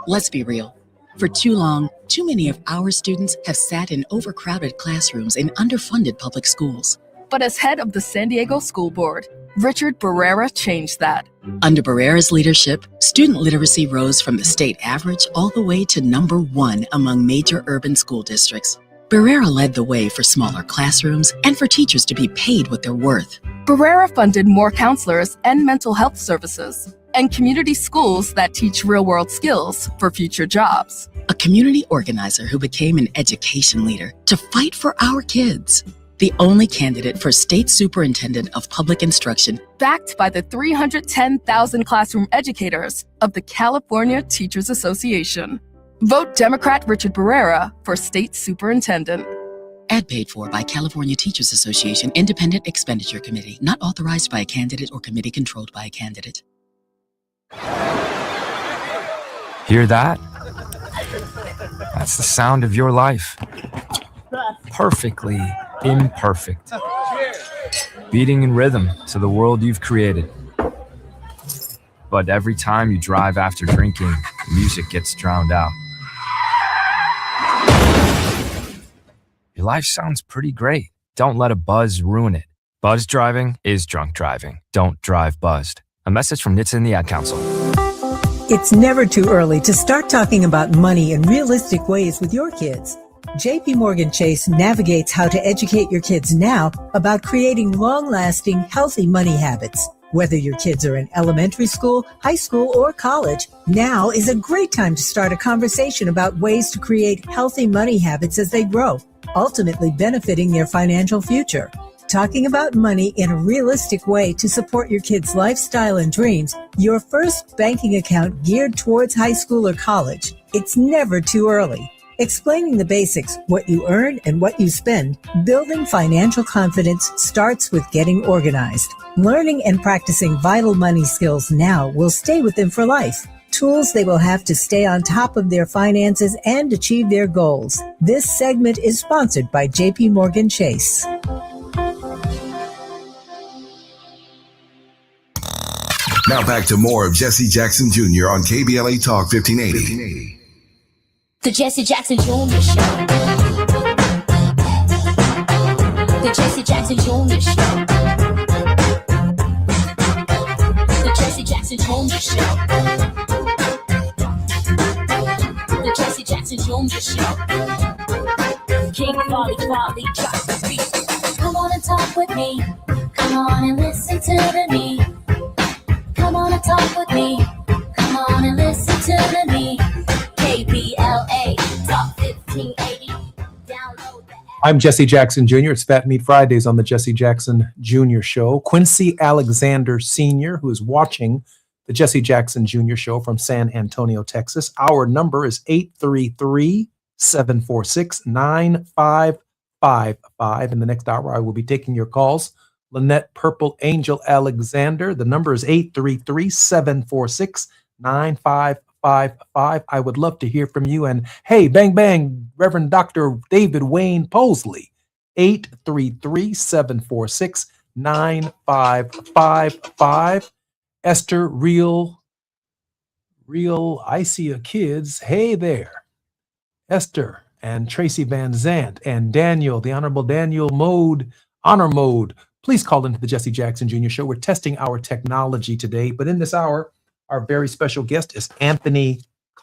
Let's be real. For too long, too many of our students have sat in overcrowded classrooms in underfunded public schools. But as head of the San Diego School Board, Richard Barrera changed that. Under Barrera's leadership, student literacy rose from the state average all the way to #1 among major urban school districts. Barrera led the way for smaller classrooms and for teachers to be paid what they're worth. Barrera funded more counselors and mental health services, and community schools that teach real-world skills for future jobs. A community organizer who became an education leader to fight for our kids. The only candidate for State Superintendent of Public Instruction, Backed by the 310,000 classroom educators of the California Teachers Association. Vote Democrat Richard Barrera for State Superintendent. Ad paid for by California Teachers Association Independent Expenditure Committee, not authorized by a candidate or committee controlled by a candidate. Hear that? That's the sound of your life. Perfectly imperfect. Beating in rhythm to the world you've created. But every time you drive after drinking, music gets drowned out. Your life sounds pretty great. Don't let a buzz ruin it. Buzz driving is drunk driving. Don't drive buzzed. A message from NHTSA and the Ad Council. It's never too early to start talking about money in realistic ways with your kids. JP Morgan Chase navigates how to educate your kids now about creating long-lasting, healthy money habits. Whether your kids are in elementary school, high school, or college, now is a great time to start a conversation about ways to create healthy money habits as they grow, ultimately benefiting their financial future. Talking about money in a realistic way to support your kids' lifestyle and dreams, your first banking account geared towards high school or college. It's never too early. Explaining the basics, what you earn and what you spend, building financial confidence starts with getting organized. Learning and practicing vital money skills now will stay with them for life. Tools they will have to stay on top of their finances and achieve their goals. This segment is sponsored by JP Morgan Chase. Now back to more of Jesse Jackson Jr. on KBLA Talk 1580. The Jesse Jackson Jr. Show. The Jesse Jackson Jr. Show. The Jesse Jackson Jr. Show. The Jesse Jackson Jr. Show. King Folly drop the beat. Come on and talk with me. Come on and listen to me. Come on and talk with me. Come on and listen to me. KBLA Talk 1580. Download the app. I'm Jesse Jackson Jr. It's Fat Meat Fridays on the Jesse Jackson Jr. Show. Quincy Alexander Sr., who is watching the Jesse Jackson Jr. Show from San Antonio, Texas. Our number is 833-746-9555. In the next hour, I will be taking your calls. Lynette Purple Angel Alexander. The number is 833-746-9555. I would love to hear from you. And hey, bang, bang, Reverend Dr. David Wayne Posley, 833-746-9555. Esther, real, I see your kids. Hey there. Esther and Tracy Van Zant and Daniel, the Honorable Daniel Honor Mode. Please call into the Jesse Jackson Jr. Show. We're testing our technology today, but in this hour, our very special guest is Anthony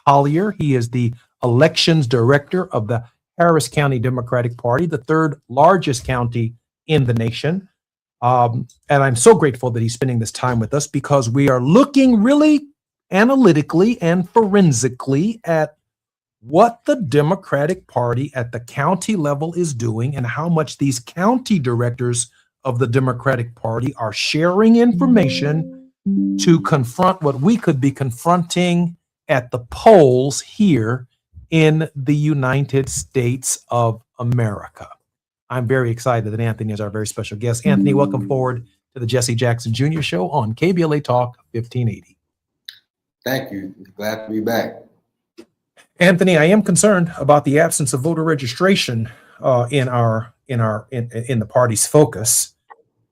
Collier. He is the elections director of the Harris County Democratic Party, the third largest county in the nation. And I'm so grateful that he's spending this time with us because we are looking really analytically and forensically at what the Democratic Party at the county level is doing and how much these county directors of the Democratic Party are sharing information to confront what we could be confronting at the polls here in the United States of America. I'm very excited that Anthony is our very special guest. Anthony, welcome forward to the Jesse Jackson Jr. Show on KBLA Talk 1580. Thank you. Glad to be back. Anthony, I am concerned about the absence of voter registration in the party's focus,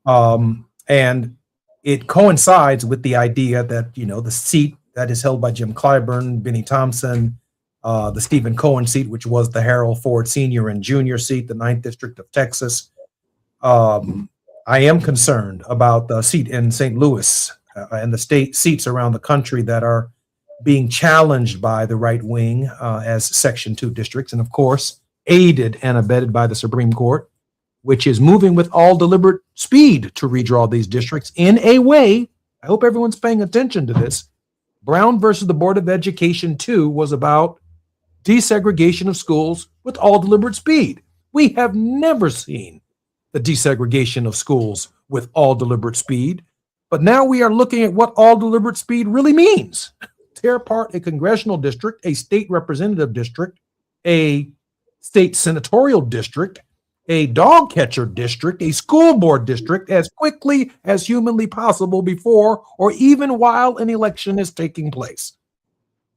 and it coincides with the idea that the seat that is held by Jim Clyburn, Benny Thompson, the Stephen Cohen seat, which was the Harold Ford Sr. and Jr. seat, the 9th District of Texas. I am concerned about the seat in St. Louis and the state seats around the country that are being challenged by the right wing as Section 2 districts, and of course, aided and abetted by the Supreme Court, which is moving with all deliberate speed to redraw these districts in a way. I hope everyone's paying attention to this. Brown versus the Board of Education 2 was about desegregation of schools with all deliberate speed. We have never seen the desegregation of schools with all deliberate speed, but now we are looking at what all deliberate speed really means. Tear apart a congressional district, a state representative district, a state senatorial district, a dog catcher district, a school board district as quickly as humanly possible before or even while an election is taking place.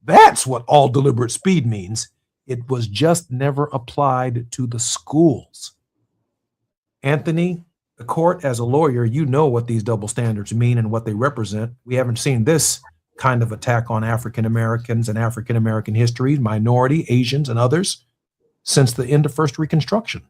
That's what all deliberate speed means. It was just never applied to the schools. Anthony, the court, as a lawyer, you know what these double standards mean and what they represent. We haven't seen this kind of attack on African Americans and African American history, minority, Asians, and others since the end of First Reconstruction.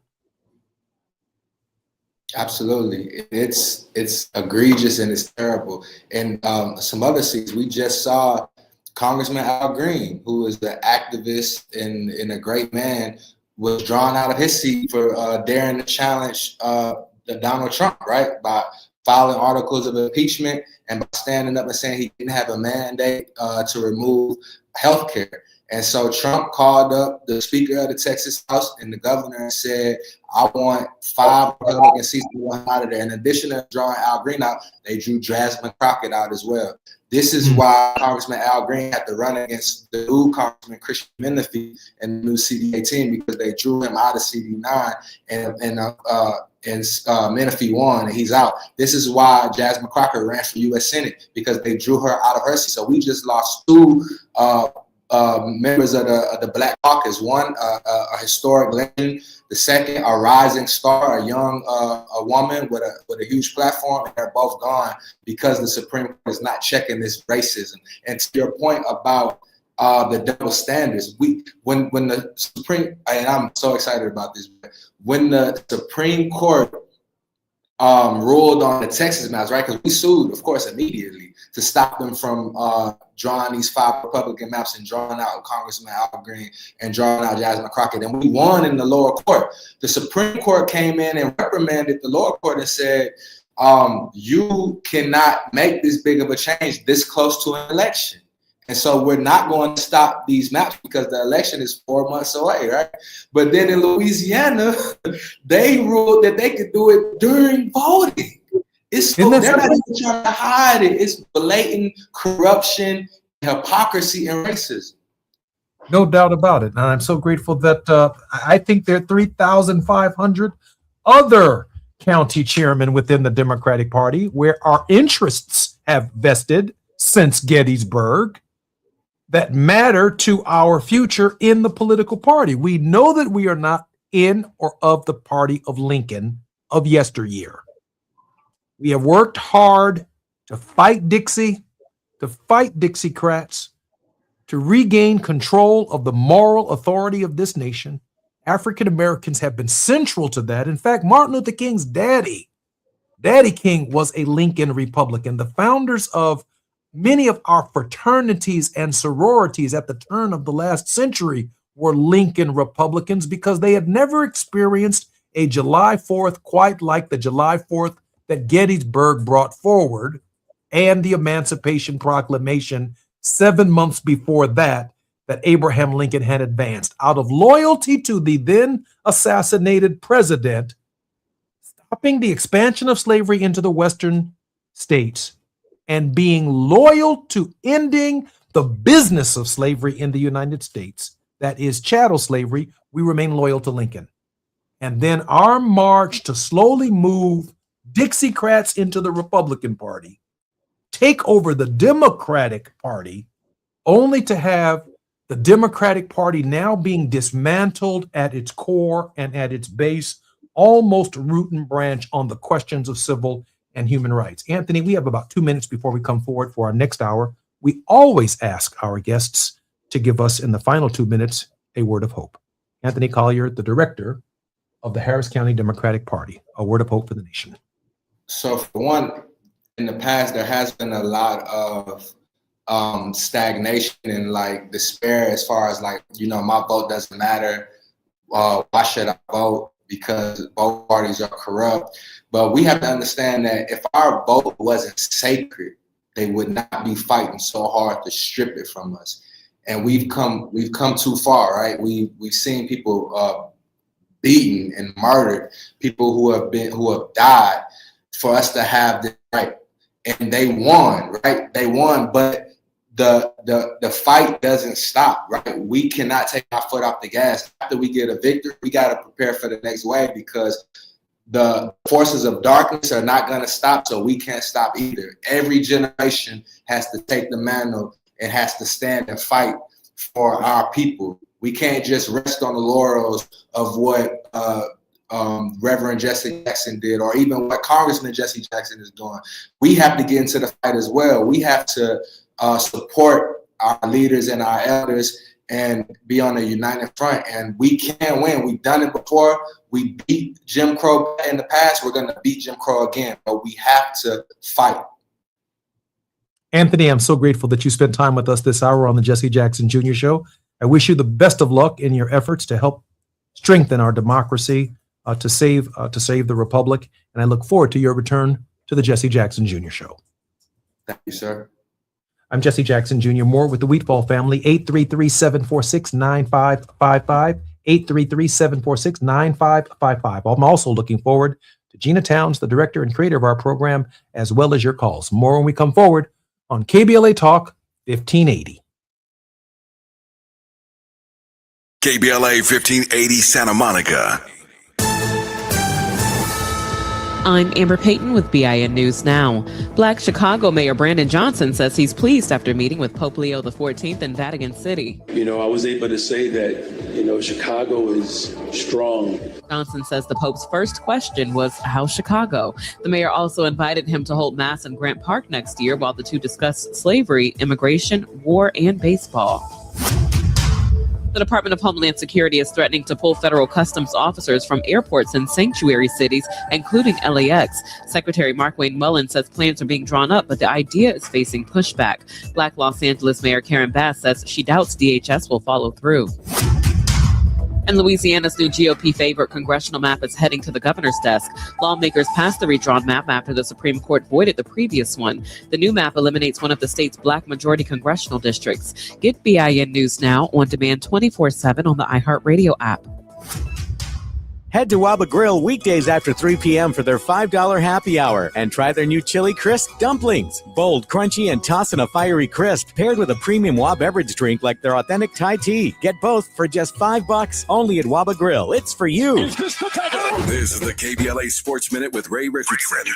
Absolutely. It's egregious and it's terrible. And some other seats, we just saw Congressman Al Green, who is the activist and a great man, was drawn out of his seat for daring to challenge Donald Trump, right? By filing articles of impeachment and by standing up and saying he didn't have a mandate to remove health care. And so Trump called up the Speaker of the Texas House and the governor and said, I want 5 Republican seats to go out of there. In addition to drawing Al Green out, they drew Jasmine Crockett out as well. This is why Congressman Al Green had to run against the new Congressman Christian Menifee and the new CD 18 because they drew him out of CD 9 and Menifee won and he's out. This is why Jasmine Crockett ran for U.S. Senate because they drew her out of her seat. So we just lost 2 members of the Black Caucus. One, a historic legend. The second, a rising star, a young a woman with a huge platform. And they're both gone because the Supreme Court is not checking this racism. And to your point about the double standards, when the Supreme, and I'm so excited about this, when the Supreme Court ruled on the Texas maps, right? Because we sued, of course, immediately to stop them from drawing these 5 Republican maps and drawing out Congressman Al Green and drawing out Jasmine Crockett. And we won in the lower court. The Supreme Court came in and reprimanded the lower court and said, you cannot make this big of a change this close to an election. And so we're not going to stop these maps because the election is 4 months away, right? But then in Louisiana, they ruled that they could do it during voting. They're not even trying to hide it. It's blatant corruption, hypocrisy, and racism. No doubt about it. And I'm so grateful that I think there are 3,500 other county chairmen within the Democratic Party where our interests have vested since Gettysburg that matter to our future in the political party. We know that we are not in or of the party of Lincoln of yesteryear. We have worked hard to fight Dixie, to fight Dixiecrats, to regain control of the moral authority of this nation. African Americans have been central to that. In fact, Martin Luther King's Daddy King, was a Lincoln Republican. The founders of many of our fraternities and sororities at the turn of the last century were Lincoln Republicans because they had never experienced a July 4th quite like the July 4th that Gettysburg brought forward and the Emancipation Proclamation 7 months before that Abraham Lincoln had advanced. Out of loyalty to the then assassinated president, stopping the expansion of slavery into the Western states and being loyal to ending the business of slavery in the United States, that is chattel slavery, we remain loyal to Lincoln. And then our march to slowly move Dixiecrats into the Republican Party, take over the Democratic Party, only to have the Democratic Party now being dismantled at its core and at its base, almost root and branch on the questions of civil and human rights. Anthony, we have about 2 minutes before we come forward for our next hour. We always ask our guests to give us, in the final 2 minutes, a word of hope. Anthony Collier, the director of the Harris County Democratic Party, a word of hope for the nation. So for one, in the past, there has been a lot of stagnation and like despair as far as like, my vote doesn't matter. Why should I vote? Because both parties are corrupt. But we have to understand that if our vote wasn't sacred, they would not be fighting so hard to strip it from us. And we've come too far, right? We've seen people beaten and murdered, people who have died for us to have this right. And they won, right? They won, but the fight doesn't stop, right? We cannot take our foot off the gas. After we get a victory, we got to prepare for the next wave, because the forces of darkness are not going to stop, so we can't stop either. Every generation has to take the mantle and has to stand and fight for our people. We can't just rest on the laurels of what Reverend Jesse Jackson did, or even what Congressman Jesse Jackson is doing. We have to get into the fight as well. We have to support our leaders and our elders and be on a united front. And we can win. We've done it before. We beat Jim Crow in the past. We're going to beat Jim Crow again, but we have to fight. Anthony, I'm so grateful that you spent time with us this hour on the Jesse Jackson Jr. Show. I wish you the best of luck in your efforts to help strengthen our democracy, to save the republic. And I look forward to your return to the Jesse Jackson Jr. Show. Thank you, sir. I'm Jesse Jackson Jr. More with the Wheatfall family, 833-746-9555, 833-746-9555. I'm also looking forward to Gina Towns, the director and creator of our program, as well as your calls. More when we come forward on KBLA Talk 1580. KBLA 1580 Santa Monica. I'm Amber Payton with BIN News Now. Black Chicago Mayor Brandon Johnson says he's pleased after meeting with Pope Leo XIV in Vatican City. I was able to say that, Chicago is strong. Johnson says the Pope's first question was, how's Chicago? The mayor also invited him to hold Mass in Grant Park next year while the two discussed slavery, immigration, war, and baseball. The Department of Homeland Security is threatening to pull federal customs officers from airports in sanctuary cities, including LAX. Secretary Markwayne Mullin says plans are being drawn up, but the idea is facing pushback. Black Los Angeles Mayor Karen Bass says she doubts DHS will follow through. And Louisiana's new GOP favorite congressional map is heading to the governor's desk. Lawmakers passed the redrawn map after the Supreme Court voided the previous one. The new map eliminates one of the state's black majority congressional districts. Get BIN News Now on demand 24/7 on the iHeartRadio app. Head to Waba Grill weekdays after 3 p.m. for their $5 happy hour and try their new chili crisp dumplings. Bold, crunchy, and toss in a fiery crisp paired with a premium Waba beverage drink like their authentic Thai tea. Get both for just $5 only at Waba Grill. It's for you. This is the KBLA Sports Minute with Ray Richardson.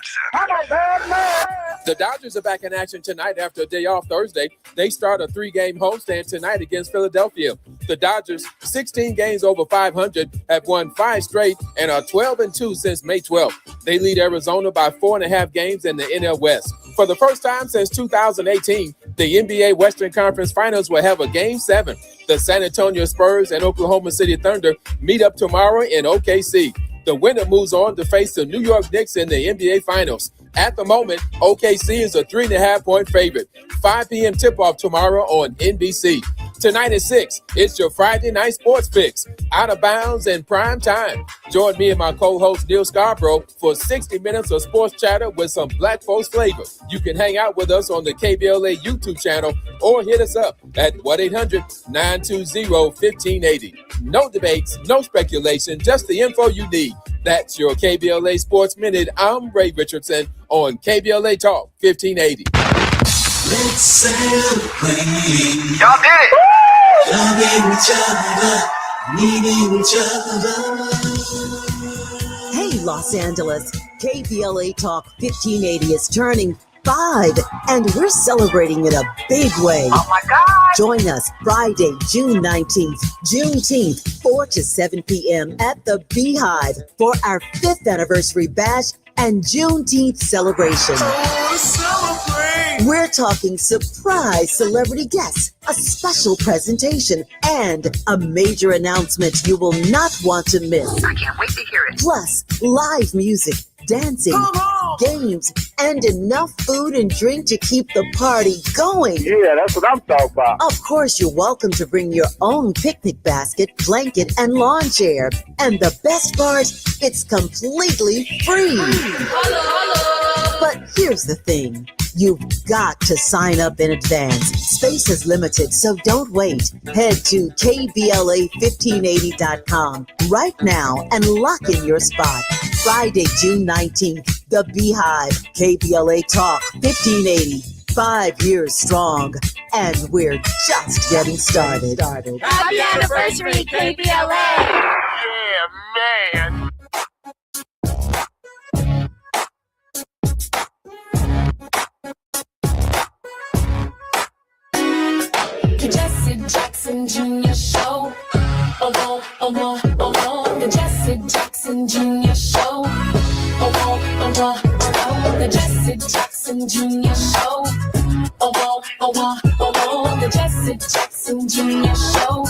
The Dodgers are back in action tonight after a day off Thursday. They start a 3-game homestand tonight against Philadelphia. The Dodgers, 16 games over 500, have won 5 straight and are 12-2 since May 12th. They lead Arizona by 4.5 games in the NL West. For the first time since 2018, the NBA Western Conference Finals will have a Game 7. The San Antonio Spurs and Oklahoma City Thunder meet up tomorrow in OKC. The winner moves on to face the New York Knicks in the NBA Finals. At the moment, OKC is a 3.5-point favorite. 5 p.m. tip-off tomorrow on NBC. Tonight at 6, it's your Friday night sports fix. Out of bounds in prime time. Join me and my co-host Neil Scarborough for 60 minutes of sports chatter with some black folks flavor. You can hang out with us on the KBLA YouTube channel or hit us up at 1-800-920-1580. No debates, no speculation, just the info you need. That's your KBLA Sports Minute. I'm Ray Richardson on KBLA Talk 1580. Let's celebrate. Y'all did it. Loving each other, needing each other. Hey, Los Angeles, KBLA Talk 1580 is turning 5, and we're celebrating in a big way. Oh my God! Join us Friday, June 19th, Juneteenth, 4 to 7 p.m. at the Beehive for our 5th anniversary bash and Juneteenth celebration. We're talking surprise celebrity guests, a special presentation, and a major announcement you will not want to miss. I can't wait to hear it. Plus, live music, dancing, games, and enough food and drink to keep the party going. Yeah, that's what I'm talking about. Of course, you're welcome to bring your own picnic basket, blanket, and lawn chair. And the best part, it's completely free. But here's the thing. You've got to sign up in advance. Space is limited, so don't wait. Head to KBLA1580.com right now and lock in your spot. Friday, June 19th, The Beehive, KBLA Talk 1580. 5 years strong, and we're just getting started. Happy anniversary, KBLA! Yeah, man. The Jesse Jackson Jr. Show. Oh, oh, oh, oh, oh. The Jesse Jackson Jr. Show. Oh, oh, oh, oh, oh. The Jesse Jackson Jr. Show. Oh, oh, oh, oh, oh. The Jesse Jackson Jr. Show.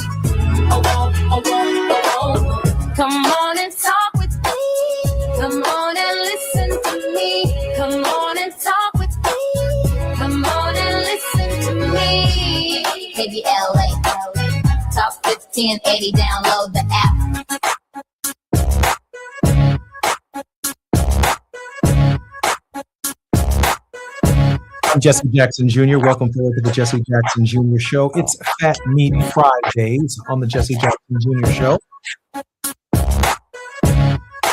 Oh, oh, oh, oh, oh. Come on and talk with me. Come on and listen to me. Come on and talk with me. Come on and listen to me. KBLA, Talk 1580, download the app. I'm Jesse Jackson Jr. Welcome forward to the Jesse Jackson Jr. Show. It's Fat Meat Fridays on the Jesse Jackson Jr. Show.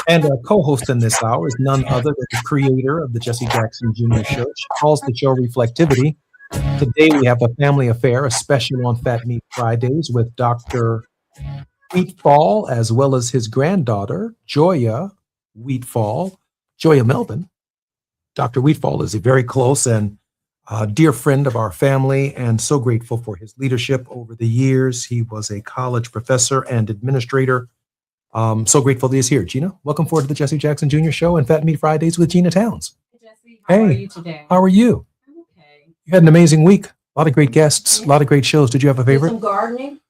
And our co-host in this hour is none other than the creator of the Jesse Jackson Jr. Show. She calls the show Reflectivity. Today we have a family affair, a special on Fat Meat Fridays with Dr. Wheatfall, as well as his granddaughter, Joya Wheatfall, Joya Melvin. Dr. Wheatfall is a very close and dear friend of our family, and so grateful for his leadership over the years. He was a college professor and administrator. So grateful that he's here. Gina, welcome forward to the Jesse Jackson Jr. Show and Fat Meat Fridays with Gina Towns. Jesse, how are you today? How are you? I'm okay. You had an amazing week. A lot of great guests, a lot of great shows. Did you have a favorite? Some gardening.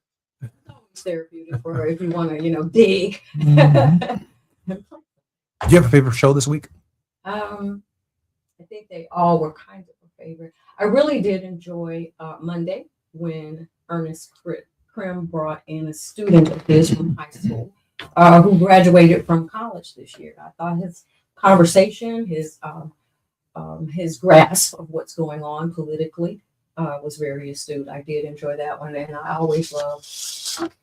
It's therapeutic for if you want to, dig. Mhm. Do you have a favorite show this week? I think they all were kind of a favorite. I really did enjoy Monday when Ernest Krim brought in a student of his from high school who graduated from college this year. I thought his conversation, his grasp of what's going on politically was very astute. I did enjoy that one, and I always love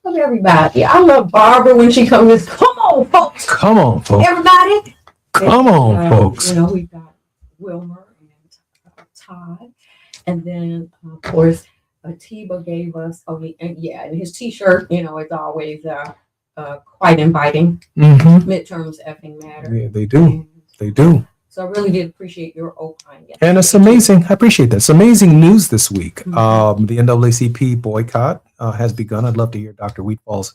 everybody. I love Barbara when she comes. Come on, folks. Come on, folks. Everybody. Come on, folks. We've got Wilmer and Todd, and then of course Atiba gave us. And his T-shirt, is always quite inviting. Mhm. Midterms effing matter. Yeah, they do. They do. So I really did appreciate your opine. And it's amazing. I appreciate that. It's amazing news this week. The NAACP boycott has begun. I'd love to hear Dr. Wheatfall's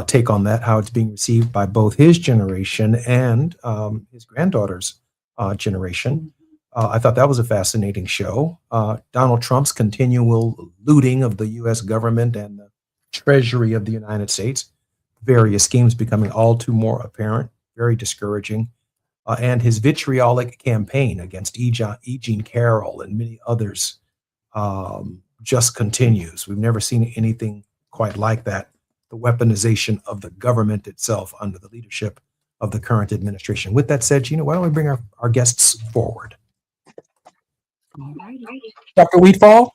take on that, how it's being received by both his generation and his granddaughter's generation. I thought that was a fascinating show. Donald Trump's continual looting of the U.S. government and the Treasury of the United States, various schemes becoming all too more apparent, very discouraging. And his vitriolic campaign against E. Jean Carroll and many others just continues. We've never seen anything quite like that. The weaponization of the government itself under the leadership of the current administration. With that said, Gina, why don't we bring our guests forward? Dr. Wheatfall?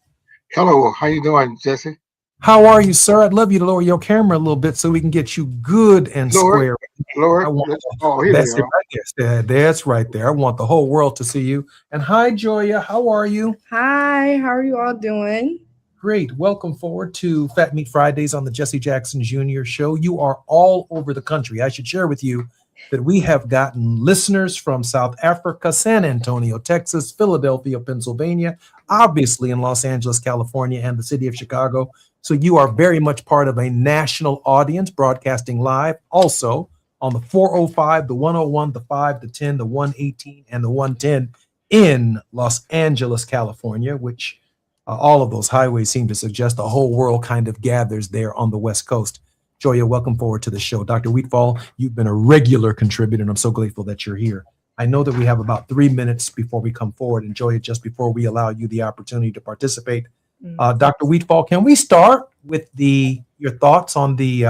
Hello, how you doing, Jesse? How are you, sir? I'd love you to lower your camera a little bit so we can get you good and square. Lower. Oh, here That's we it are. right there. That's right there. I want the whole world to see you. And hi, Joya. How are you? Hi, how are you all doing? Great. Welcome forward to Fat Meat Fridays on the Jesse Jackson Jr. Show. You are all over the country. I should share with you that we have gotten listeners from South Africa, San Antonio, Texas, Philadelphia, Pennsylvania, obviously in Los Angeles, California, and the city of Chicago. So you are very much part of a national audience broadcasting live. Also on the 405, the 101, the 5, the 10, the 118, and the 110 in Los Angeles, California, which all of those highways seem to suggest the whole world kind of gathers there on the West Coast. Joya, welcome forward to the show. Dr. Wheatfall, you've been a regular contributor, and I'm so grateful that you're here. I know that we have about 3 minutes before we come forward. And Joya, just before we allow you the opportunity to participate, Dr. Wheatfall, can we start with your thoughts on the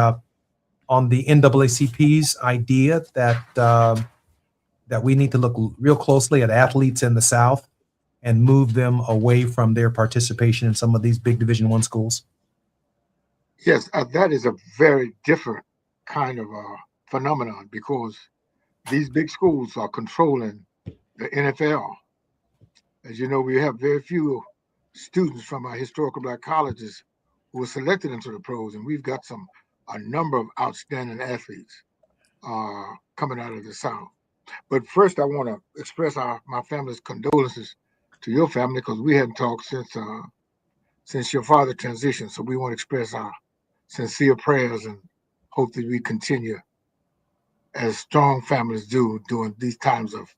NAACP's idea that we need to look real closely at athletes in the South and move them away from their participation in some of these big Division I schools? Yes, that is a very different kind of phenomenon because these big schools are controlling the NFL. As you know, we have very few students from our historical Black colleges who are selected into the pros, and we've got a number of outstanding athletes coming out of the South. But first, I want to express my family's condolences to your family because we haven't talked since your father transitioned. So we want to express our sincere prayers and hope that we continue as strong families do during these times of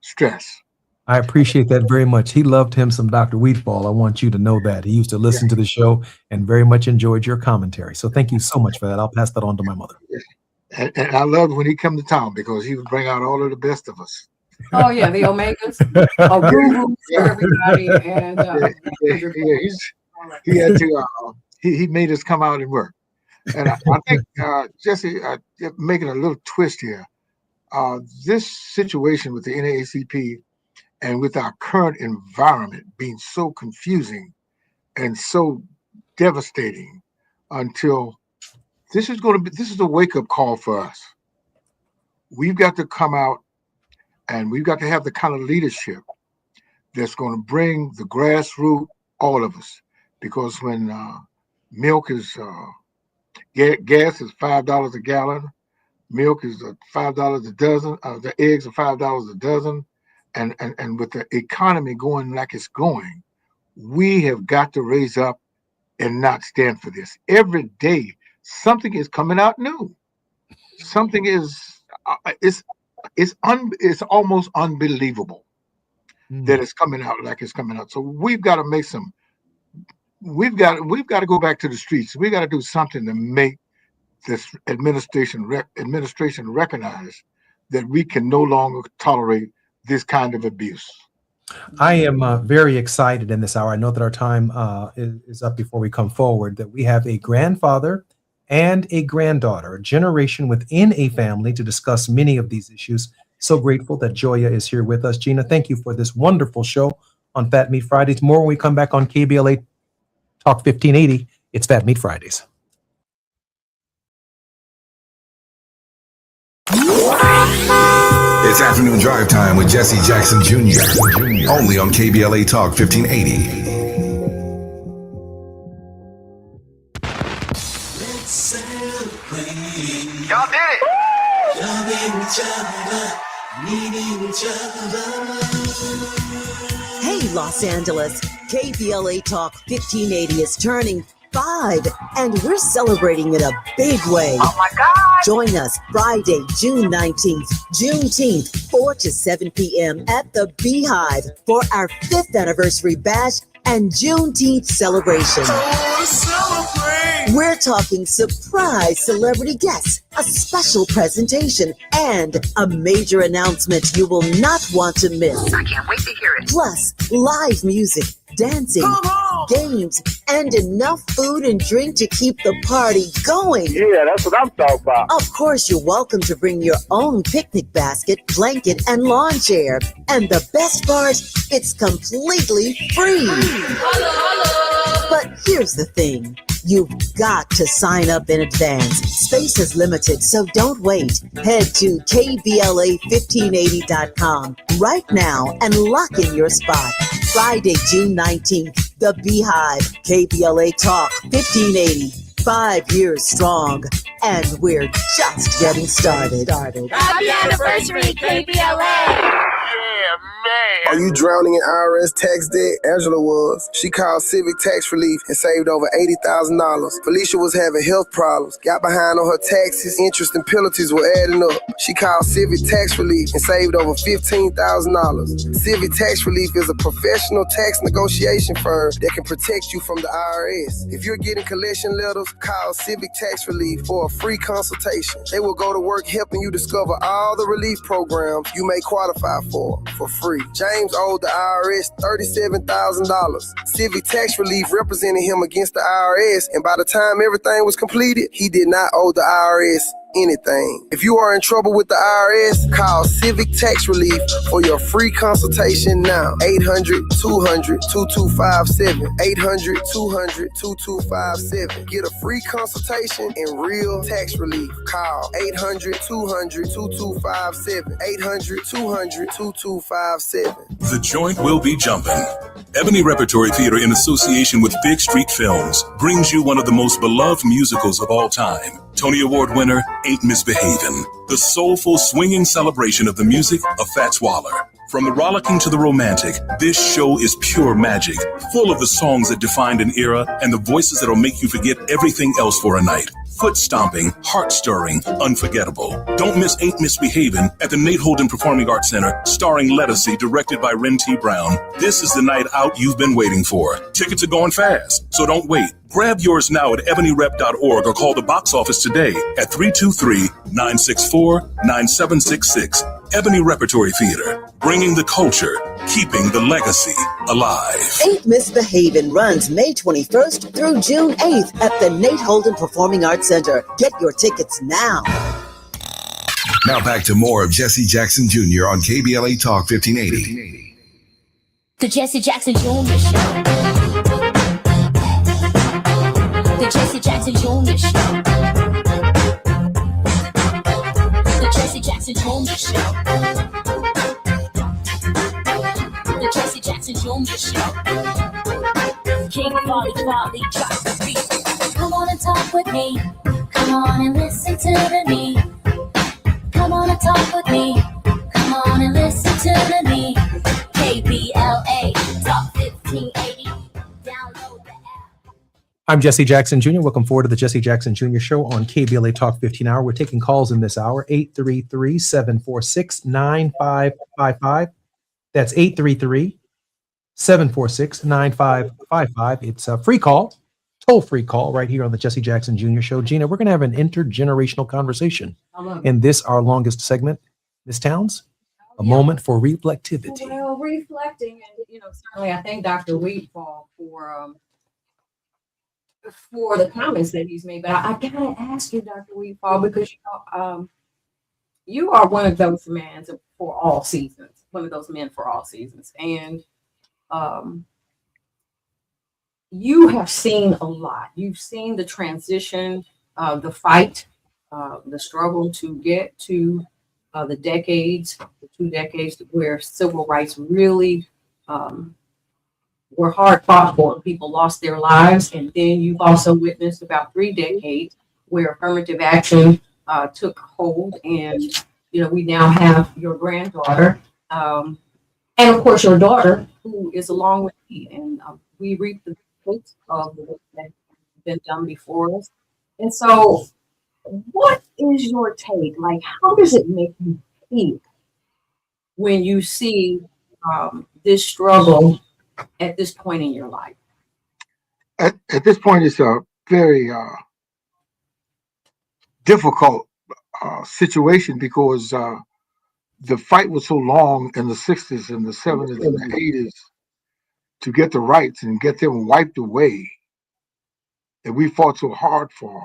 stress. I appreciate that very much. He loved him some Dr. Wheatfall. I want you to know that. He used to listen to the show and very much enjoyed your commentary. So thank you so much for that. I'll pass that on to my mother. And I loved when he come to town because he would bring out all of the best of us. Oh yeah, the Omegas, a woo for everybody, and he had to. He made us come out and work, and I think Jesse, making a little twist here. This situation with the NAACP and with our current environment being so confusing and so devastating, until this is a wake up call for us. We've got to come out. And we've got to have the kind of leadership that's going to bring the grassroots, all of us. Because when milk is, gas is $5 a gallon, milk is $5 a dozen, the eggs are $5 a dozen, and with the economy going like it's going, we have got to raise up and not stand for this. Every day, something is coming out new. Something is, it's almost unbelievable that it's coming out like it's coming out. So we've got to make we've got to go back to the streets. We got to do something to make this administration recognize that we can no longer tolerate this kind of abuse. I am very excited in this hour. I know that our time is up before we come forward, that we have a grandfather and a granddaughter, a generation within a family, to discuss many of these issues. So grateful that Joya is here with us. Gina, thank you for this wonderful show on Fat Meat Fridays. More when we come back on KBLA Talk 1580. It's Fat Meat Fridays. It's afternoon drive time with Jesse Jackson Jr. Only on KBLA Talk 1580. Y'all did it! Hey, Los Angeles, KBLA Talk 1580 is turning 5, and we're celebrating in a big way. Oh my God! Join us Friday, June 19th, Juneteenth, 4 to 7 p.m. at the Beehive for our 5th anniversary bash and Juneteenth celebration. We're talking surprise celebrity guests, a special presentation, and a major announcement you will not want to miss. I can't wait to hear it. Plus, live music, dancing, games, and enough food and drink to keep the party going. Yeah, that's what I'm talking about. Of course, you're welcome to bring your own picnic basket, blanket, and lawn chair. And the best part, it's completely free. But here's the thing. You've got to sign up in advance. Space is limited, so don't wait. Head to KBLA1580.com right now and lock in your spot. Friday, June 19th, the Beehive, KBLA Talk 1580. 5 years strong, and we're just getting started. Happy anniversary, KBLA! Are you drowning in IRS tax debt? Angela was. She called Civic Tax Relief and saved over $80,000. Felicia was having health problems, got behind on her taxes, interest and penalties were adding up. She called Civic Tax Relief and saved over $15,000. Civic Tax Relief is a professional tax negotiation firm that can protect you from the IRS. If you're getting collection letters, call Civic Tax Relief for a free consultation. They will go to work helping you discover all the relief programs you may qualify for free. James owed the IRS $37,000. Civic Tax Relief represented him against the IRS, and by the time everything was completed, he did not owe the IRS anything. If you are in trouble with the IRS, call Civic Tax Relief for your free consultation now. 800-200-2257. 800-200-2257. Get a free consultation and real tax relief. Call 800-200-2257. 800-200-2257. The joint will be jumping. Ebony Repertory Theater, in association with Big Street Films, brings you one of the most beloved musicals of all time. Tony Award winner, Ain't Misbehavin'. The soulful, swinging celebration of the music of Fats Waller. From the rollicking to the romantic, this show is pure magic, full of the songs that defined an era and the voices that'll make you forget everything else for a night. Foot stomping, heart stirring, unforgettable. Don't miss Ain't Misbehavin' at the Nate Holden Performing Arts Center, starring Lettucey, directed by Ren T. Brown. This is the night out you've been waiting for. Tickets are going fast, so don't wait. Grab yours now at ebonyrep.org or call the box office today at 323-964-9766. Ebony Repertory Theater, bringing the culture, keeping the legacy alive. Ain't Misbehavin' runs May 21st through June 8th at the Nate Holden Performing Arts Center. Get your tickets now. Now back to more of Jesse Jackson Jr. on KBLA Talk 1580. The Jesse Jackson Jr. Show. The Jesse Jackson Jr. Show. The Jesse Jackson Jr. Show. The Jesse Jackson Jr. Show. King Volley, drop the beat. Come on and talk with me. Come on and listen to me. Come on and talk with me. Come on and listen to me. KBLA Talk 1580. Download the app. I'm Jesse Jackson Jr. Welcome forward to the Jesse Jackson Jr. Show on KBLA Talk 15 Hour. We're taking calls in this hour, 833-746-9555. That's 833-746-9555. It's a free call, toll-free call right here on the Jesse Jackson Jr. Show. Gina, we're going to have an intergenerational conversation in this, our longest segment. Ms. Towns, a moment for reflectivity. Well, reflecting, and certainly I thank Dr. Wheatfall for the comments that he's made. But I gotta ask you, Dr. Wheatfall, because you are one of those men for all seasons, and you have seen a lot. You've seen the transition, the fight, the struggle to get to the 2 decades where civil rights really were hard fought for. People lost their lives. And then you've also witnessed about 3 decades where affirmative action took hold. And, we now have your granddaughter and, of course, your daughter, who is along with me. And we reap the fruits of the work that has been done before us. And so what is your take? Like, how does it make you feel when you see this struggle at this point in your life? At this point, it's a very difficult situation because the fight was so long in the 60s and the 70s and the 80s to get the rights and get them wiped away that we fought so hard for.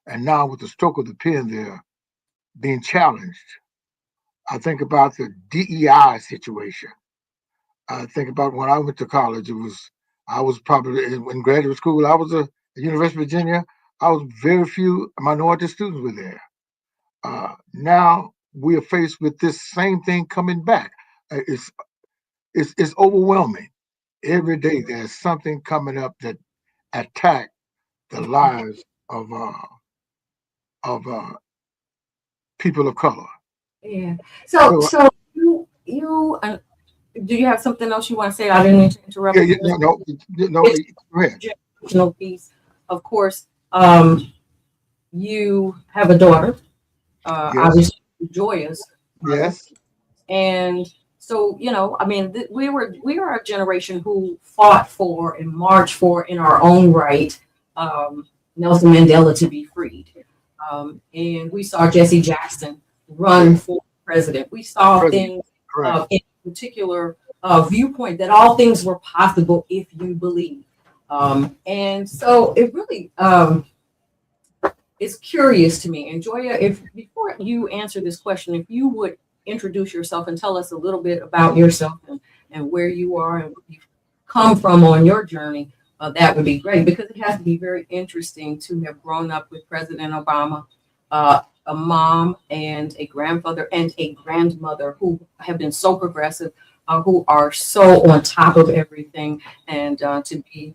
And now with the stroke of the pen, they're being challenged. I think about the DEI situation. I think about when I went to college, I was probably in graduate school, I was at the University of Virginia, I was very few minority students were there. Now we are faced with this same thing coming back. It's overwhelming. Every day there's something coming up that attack the lives of people of color. Yeah. So you do you have something else you want to say? I didn't mean to interrupt. Yeah, no, go ahead. Generational piece, of course. You have a daughter, Yes. obviously joyous. Yes. And so, I mean, we are a generation who fought for and marched for in our own right, Nelson Mandela to be freed. And we saw Jesse Jackson run for president. We saw things in particular viewpoint that all things were possible if you believe. And so it really is curious to me. And Joya, if before you answer this question, if you would introduce yourself and tell us a little bit about yourself and where you are and where you've come from on your journey, that would be great, because it has to be very interesting to have grown up with President Obama, a mom and a grandfather and a grandmother who have been so progressive, who are so on top of everything, and to be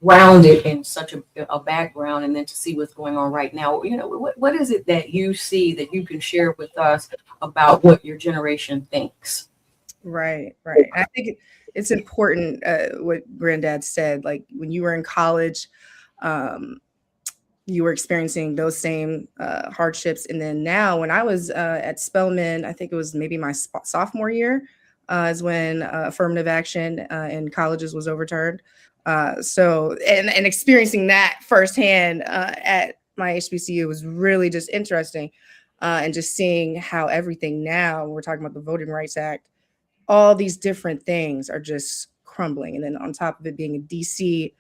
grounded in such a background, and then to see what's going on right now. What is it that you see that you can share with us about what your generation thinks? Right. I think it's important what Granddad said. Like when you were in college, you were experiencing those same hardships, and then now when I was at Spelman, I think it was maybe my sophomore year, is when affirmative action in colleges was overturned. So experiencing that firsthand at my HBCU was really just interesting, and just seeing how everything now, we're talking about the Voting Rights Act, all these different things are just crumbling. And then on top of it being in DC,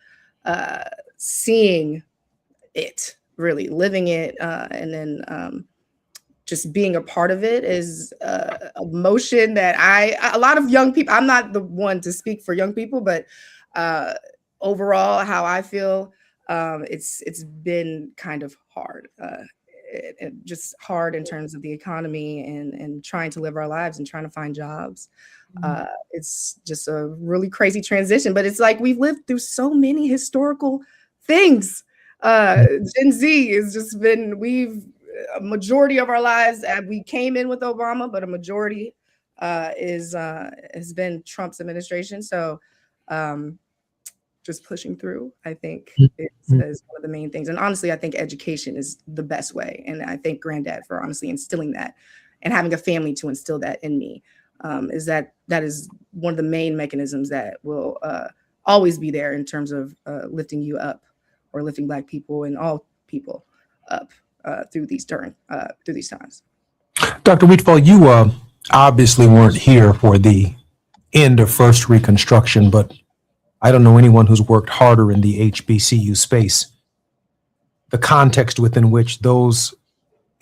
seeing it, really living it, and then just being a part of it is a motion that a lot of young people, I'm not the one to speak for young people, but overall, how I feel, it's been kind of hard, just hard in terms of the economy and trying to live our lives and trying to find jobs. It's just a really crazy transition, but it's like we've lived through so many historical things. Gen Z has just been, a majority of our lives, we came in with Obama, but a majority has been Trump's administration. So just pushing through, I think, is one of the main things. And honestly, I think education is the best way. And I thank Granddad for honestly instilling that, and having a family to instill that in me. That is one of the main mechanisms that will always be there in terms of lifting you up, or lifting Black people and all people up through these times. Dr. Wheatfall, you obviously weren't here for the end of First Reconstruction, but I don't know anyone who's worked harder in the HBCU space. The context within which those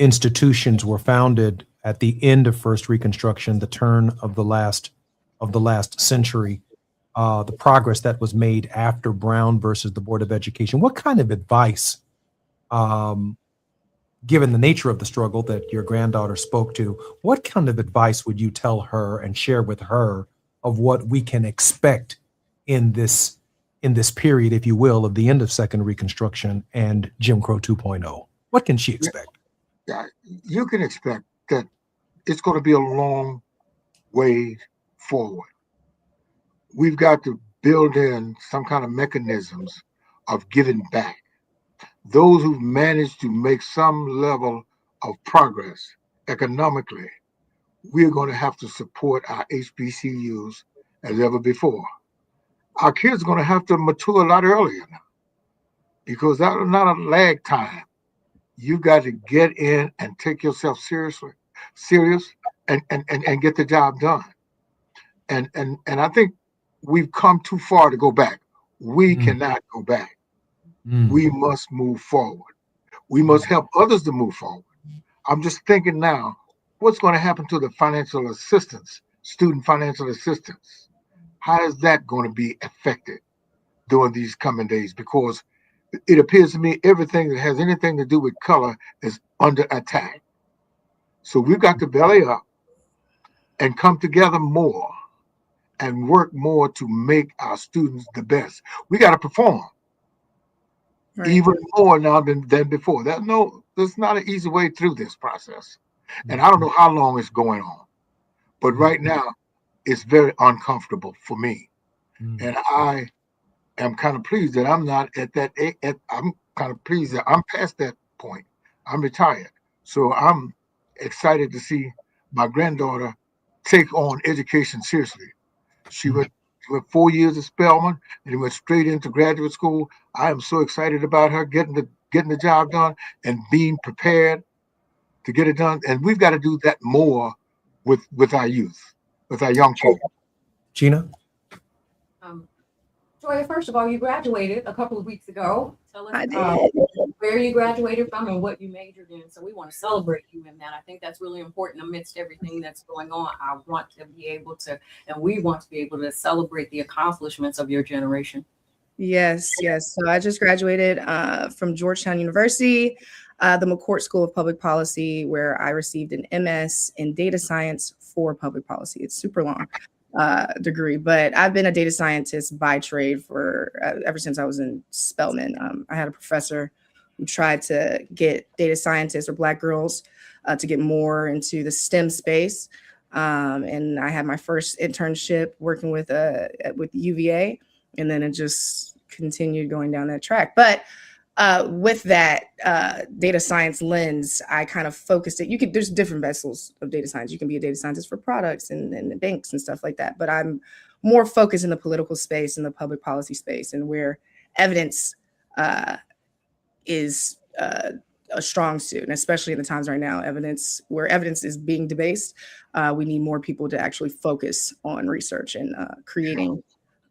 institutions were founded at the end of First Reconstruction, the turn of the last century, the progress that was made after Brown versus the Board of Education. What kind of advice, given the nature of the struggle that your granddaughter spoke to, what kind of advice would you tell her and share with her of what we can expect in this period, if you will, of the end of Second Reconstruction and Jim Crow 2.0? What can she expect? Yeah, you can expect that it's going to be a long way forward. We've got to build in some kind of mechanisms of giving back. Those who've managed to make some level of progress economically, we're going to have to support our HBCUs as ever before. Our kids are going to have to mature a lot earlier now, because that is not a lag time. You got to get in and take yourself serious, and get the job done. And I think we've come too far to go back. We cannot go back. We must move forward. We must help others to move forward. I'm just thinking now, what's going to happen to the financial assistance, student financial assistance? How is that going to be affected during these coming days? Because it appears to me everything that has anything to do with color is under attack. So we've got to belly up and come together more and work more to make our students the best. We got to perform. even more now than before. There's not an easy way through this process. And I don't know how long it's going on. But right now, it's very uncomfortable for me. And I am kind of pleased that I'm not at that. I'm kind of pleased that I'm past that point. I'm retired. So I'm excited to see my granddaughter take on education seriously. She went 4 years at Spelman and went straight into graduate school. I am so excited about her getting the job done and being prepared to get it done. And we've got to do that more with our youth, with our young people. Gina? Joya, first of all, you graduated a couple of weeks ago. Tell us where you graduated from and what you majored in. So we want to celebrate you in that. I think that's really important amidst everything that's going on. I want to be able to, and we want to be able to celebrate the accomplishments of your generation. Yes. So I just graduated from Georgetown University, the McCourt School of Public Policy, where I received an MS in data science for public policy. It's super long degree, but I've been a data scientist by trade for ever since I was in Spelman. I had a professor who tried to get data scientists or Black girls to get more into the STEM space. And I had my first internship working with UVA, and then it just continued going down that track. But with that data science lens, I kind of focused it. There's different vessels of data science. You can be a data scientist for products and banks and stuff like that. But I'm more focused in the political space and the public policy space, and where evidence is a strong suit, and especially in the times right now, where evidence is being debased, we need more people to actually focus on research and creating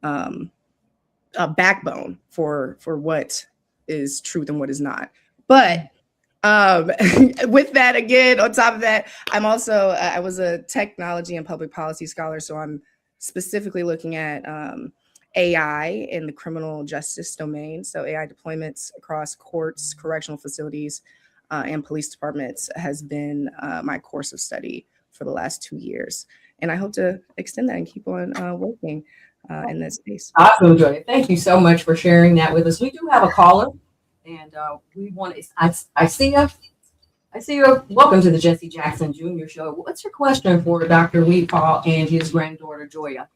a backbone for what is truth and what is not. But with that, again, on top of that, I'm also I was a technology and public policy scholar, so I'm specifically looking at AI in the criminal justice domain. So AI deployments across courts, correctional facilities, and police departments has been my course of study for the last 2 years, and I hope to extend that and keep on working in that space. Awesome, Joy. Thank you so much for sharing that with us. We do have a caller, and we want to. I see you. Welcome to the Jesse Jackson Jr. Show. What's your question for Dr. Wheatfall and his granddaughter Joya?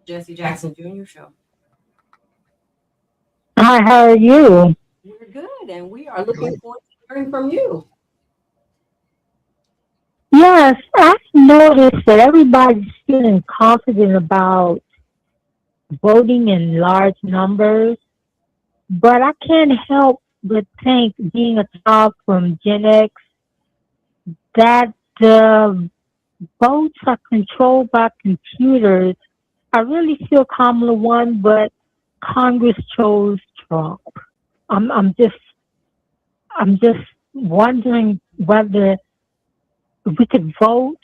Jesse Jackson Jr. Show. Hi, how are you? We're good, and we are looking forward to hearing from you. Yes, I've noticed that everybody's feeling confident about voting in large numbers, but I can't help but think, being a child from Gen X, that the votes are controlled by computers. I really feel Kamala won, but Congress chose Trump. I'm just wondering whether we could vote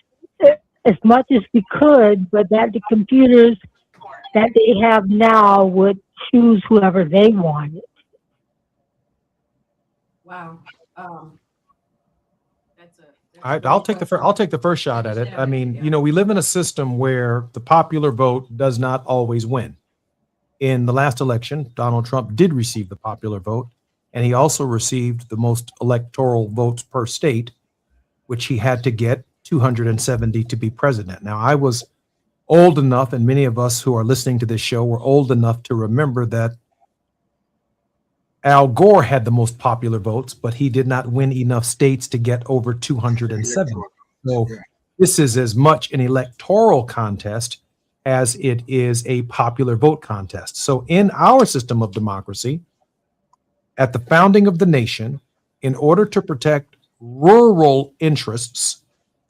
as much as we could, but that the computers that they have now would choose whoever they wanted. Wow. I'll take the first shot at it. I mean, we live in a system where the popular vote does not always win. In the last election, Donald Trump did receive the popular vote, and he also received the most electoral votes per state, which he had to get 270 to be president. Now, I was old enough, and many of us who are listening to this show were old enough to remember that Al Gore had the most popular votes, but he did not win enough states to get over 270. So this is as much an electoral contest as it is a popular vote contest. So in our system of democracy, at the founding of the nation, in order to protect rural interests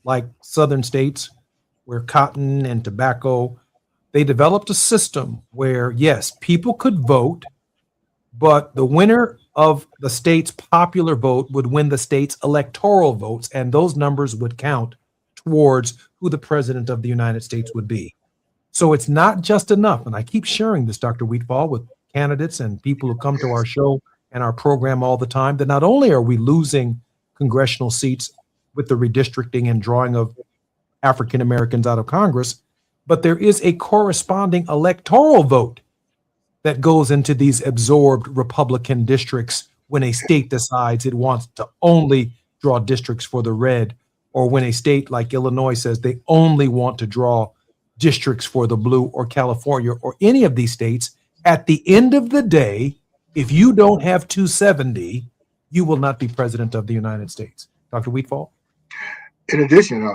like southern states where cotton and tobacco, they developed a system where, yes, people could vote, but the winner of the state's popular vote would win the state's electoral votes, and those numbers would count towards who the president of the United States would be. So it's not just enough, and I keep sharing this, Dr. Wheatfall, with candidates and people who come to our show and our program all the time, that not only are we losing congressional seats with the redistricting and drawing of African Americans out of Congress, but there is a corresponding electoral vote that goes into these absorbed Republican districts when a state decides it wants to only draw districts for the red, or when a state like Illinois says they only want to draw districts for the blue, or California, or any of these states. At the end of the day, if you don't have 270, you will not be president of the United States. Dr. Wheatfall? In addition,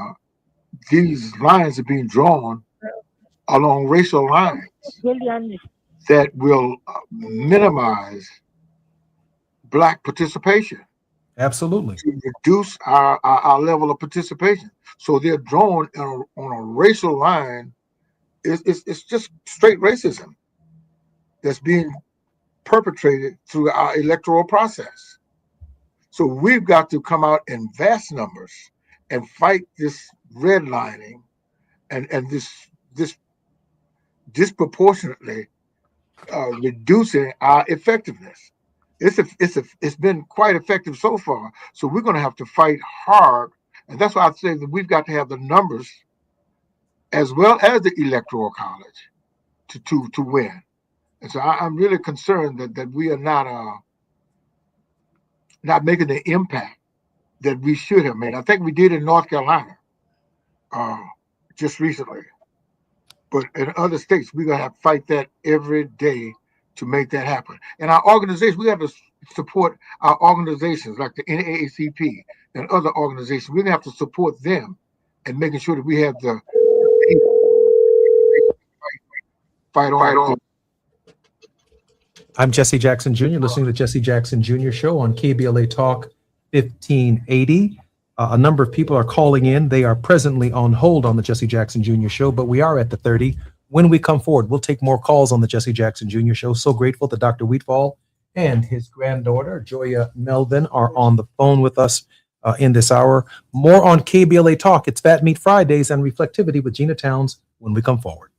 these lines are being drawn along racial lines that will minimize Black participation. Absolutely. To reduce our level of participation. So they're drawn on a racial line. It's just straight racism that's being perpetrated through our electoral process. So we've got to come out in vast numbers and fight this redlining and this disproportionately reducing our effectiveness. It's been quite effective so far. So we're going to have to fight hard, and that's why I say that we've got to have the numbers as well as the electoral college to win. And so I'm really concerned that we are not making the impact that we should have made. I think we did in North Carolina just recently, but in other states we're gonna have to fight that every day to make that happen. And our organizations, we have to support our organizations like the NAACP and other organizations. We're gonna have to support them and making sure that we have the fight on. I'm Jesse Jackson Jr., listening to the Jesse Jackson Jr. Show on KBLA Talk 1580. A number of people are calling in. They are presently on hold on the Jesse Jackson Jr. Show, but we are at the 30. When we come forward, we'll take more calls on the Jesse Jackson Jr. Show. So grateful that Dr. Wheatfall and his granddaughter, Joya Melvin, are on the phone with us in this hour. More on KBLA Talk. It's Fat Meat Fridays and Reflectivity with Gina Towns when we come forward.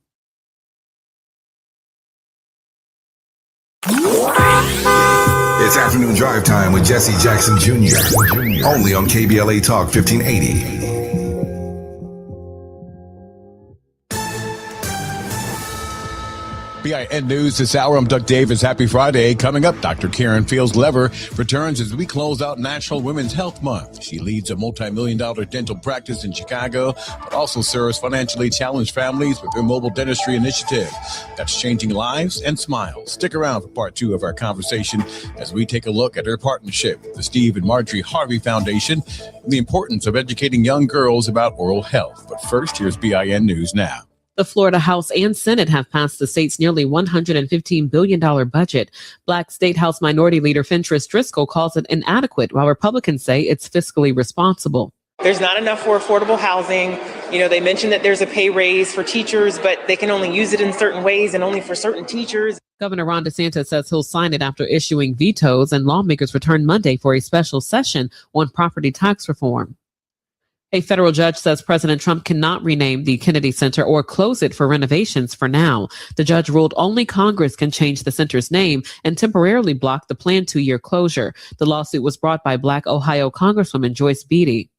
It's afternoon drive time with Jesse Jackson Jr. Only on KBLA Talk 1580. BIN News this hour. I'm Doug Davis. Happy Friday. Coming up, Dr. Karen Fields Lever returns as we close out National Women's Health Month. She leads a multi-million-dollar dental practice in Chicago, but also serves financially challenged families with her mobile dentistry initiative that's changing lives and smiles. Stick around for part 2 of our conversation as we take a look at her partnership with the Steve and Marjorie Harvey Foundation and the importance of educating young girls about oral health. But first, here's BIN News now. The Florida House and Senate have passed the state's nearly $115 billion budget. Black State House Minority Leader Fentress Driscoll calls it inadequate, while Republicans say it's fiscally responsible. There's not enough for affordable housing. You know, they mentioned that there's a pay raise for teachers, but they can only use it in certain ways and only for certain teachers. Governor Ron DeSantis says he'll sign it after issuing vetoes, and lawmakers return Monday for a special session on property tax reform. A federal judge says President Trump cannot rename the Kennedy Center or close it for renovations for now. The judge ruled only Congress can change the center's name and temporarily block the planned 2-year closure. The lawsuit was brought by Black Ohio Congresswoman Joyce Beatty.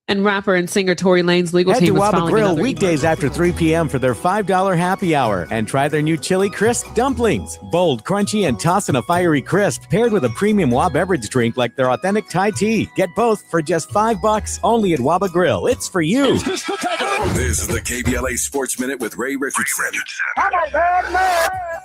And rapper and singer Tory Lanez legal Head team to is Waba filing Grill another weekdays after 3 p.m. for their $5 happy hour and try their new Chili Crisp dumplings. Bold, crunchy, and tossed in a fiery crisp paired with a premium Waba beverage drink like their authentic Thai tea. Get both for just $5 only at Waba Grill. It's for you. This is the KBLA Sports Minute with Ray Richardson.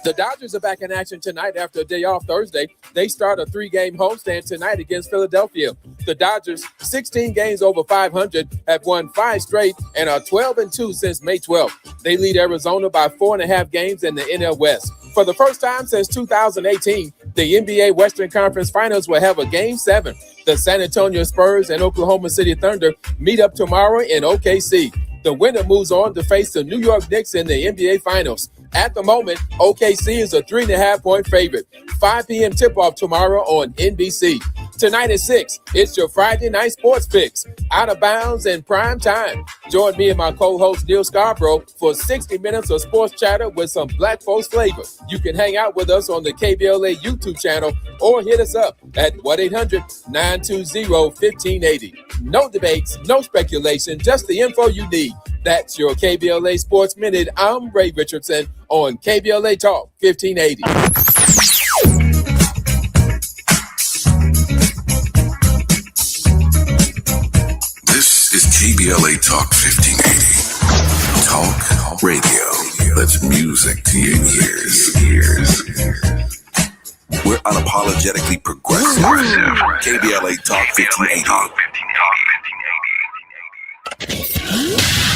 The Dodgers are back in action tonight after a day off Thursday. They start a 3-game homestand tonight against Philadelphia. The Dodgers, 16 games over 500, have won 5 straight and are 12-2 since May 12th. They lead Arizona by 4.5 games in the NL West. For the first time since 2018, the NBA Western Conference Finals will have a Game 7. The San Antonio Spurs and Oklahoma City Thunder meet up tomorrow in OKC. The winner moves on to face the New York Knicks in the NBA Finals. At the moment, OKC is a 3.5-point favorite. 5 p.m. tip-off tomorrow on NBC. Tonight at 6, it's your Friday night sports fix. Out of bounds and prime time. Join me and my co-host Neil Scarborough for 60 minutes of sports chatter with some black folks flavor. You can hang out with us on the KBLA YouTube channel or hit us up at 1-800-920-1580. No debates, no speculation, just the info you need. That's your KBLA Sports Minute. I'm Ray Richardson on KBLA Talk 1580. This is KBLA Talk 1580. Talk radio. That's music to your ears. We're unapologetically progressive. KBLA Talk 1580.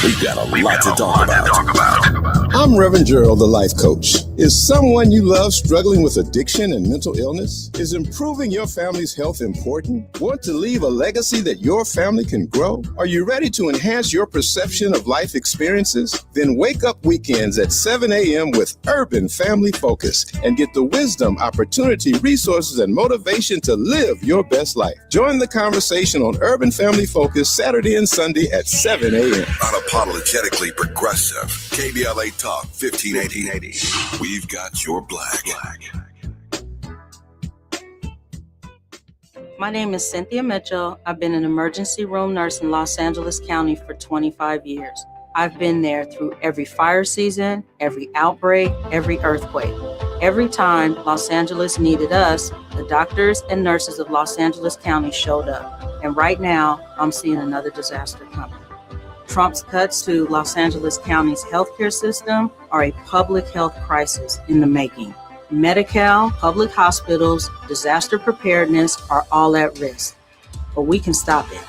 We've got a lot to talk about. I'm Reverend Gerald, the life coach. Is someone you love struggling with addiction and mental illness? Is improving your family's health important? Want to leave a legacy that your family can grow? Are you ready to enhance your perception of life experiences? Then wake up weekends at 7 a.m. with Urban Family Focus and get the wisdom, opportunity, resources, and motivation to live your best life. Join the conversation on Urban Family Focus Saturday and Sunday at 7 a.m. Unapologetically progressive. KBLA Talk 1580. We've got your black. My name is Cynthia Mitchell. I've been an emergency room nurse in Los Angeles County for 25 years. I've been there through every fire season, every outbreak, every earthquake. Every time Los Angeles needed us, the doctors and nurses of Los Angeles County showed up. And right now, I'm seeing another disaster coming. Trump's cuts to Los Angeles County's healthcare system are a public health crisis in the making. Medi-Cal, public hospitals, disaster preparedness are all at risk, but we can stop it.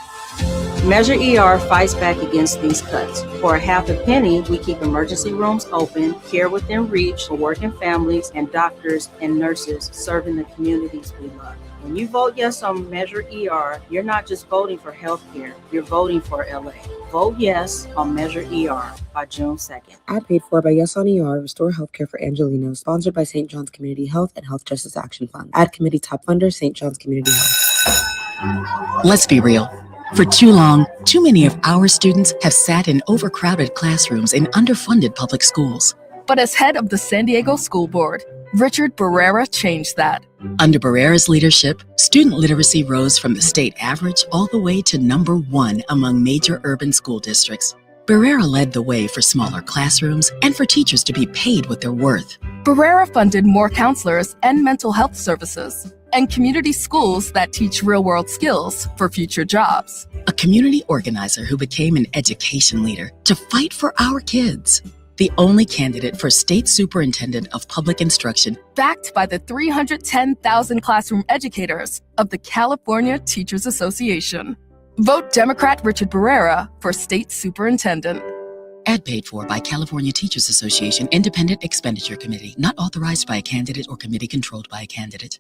Measure ER fights back against these cuts. For a half a penny, we keep emergency rooms open, care within reach for working families, and doctors and nurses serving the communities we love. When you vote yes on Measure ER, you're not just voting for healthcare, you're voting for LA. Vote yes on Measure ER by June 2nd. Ad paid for by Yes on ER, Restore Healthcare for Angelinos, sponsored by St. John's Community Health and Health Justice Action Fund. Ad committee top funder, St. John's Community Health. Let's be real. For too long, too many of our students have sat in overcrowded classrooms in underfunded public schools. But as head of the San Diego School Board, Richard Barrera changed that. Under Barrera's leadership, student literacy rose from the state average all the way to #1 among major urban school districts. Barrera led the way for smaller classrooms and for teachers to be paid what they're worth. Barrera funded more counselors and mental health services, and community schools that teach real-world skills for future jobs. A community organizer who became an education leader to fight for our kids. The only candidate for State Superintendent of Public Instruction, Backed by the 310,000 classroom educators of the California Teachers Association. Vote Democrat Richard Barrera for State Superintendent. Ad paid for by California Teachers Association Independent Expenditure Committee, not authorized by a candidate or committee controlled by a candidate.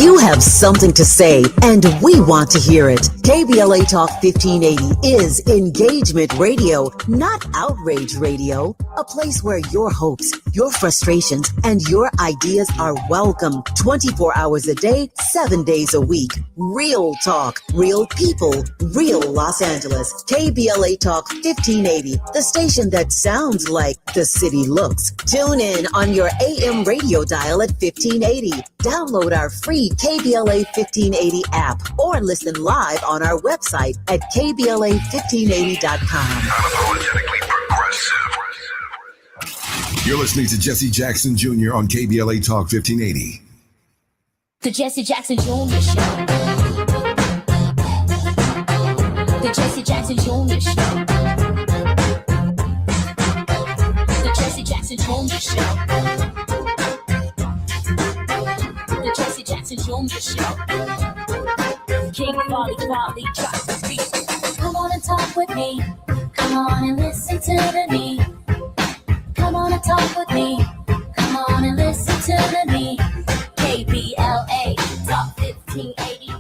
You have something to say, and we want to hear it. KBLA Talk 1580 is engagement radio, not outrage radio. A place where your hopes, your frustrations, and your ideas are welcome 24 hours a day, 7 days a week. Real talk, real people, real Los Angeles. KBLA Talk 1580, the station that sounds like the city looks. Tune in on your AM radio dial at 1580. Download our free KBLA 1580 app or listen live on our website at KBLA1580.com. Unapologetically progressive. You're listening to Jesse Jackson Jr. on KBLA Talk 1580. The Jesse Jackson Jr. Show. The Jesse Jackson Jr. Show. The Jesse Jackson Jr. Show. The Jesse Jackson Jr. Show. King Volley drops the beat. Come on and talk with me. Come on and listen to the me. Come on and talk with me. Come on and listen to the me. KBLA Talk 1580.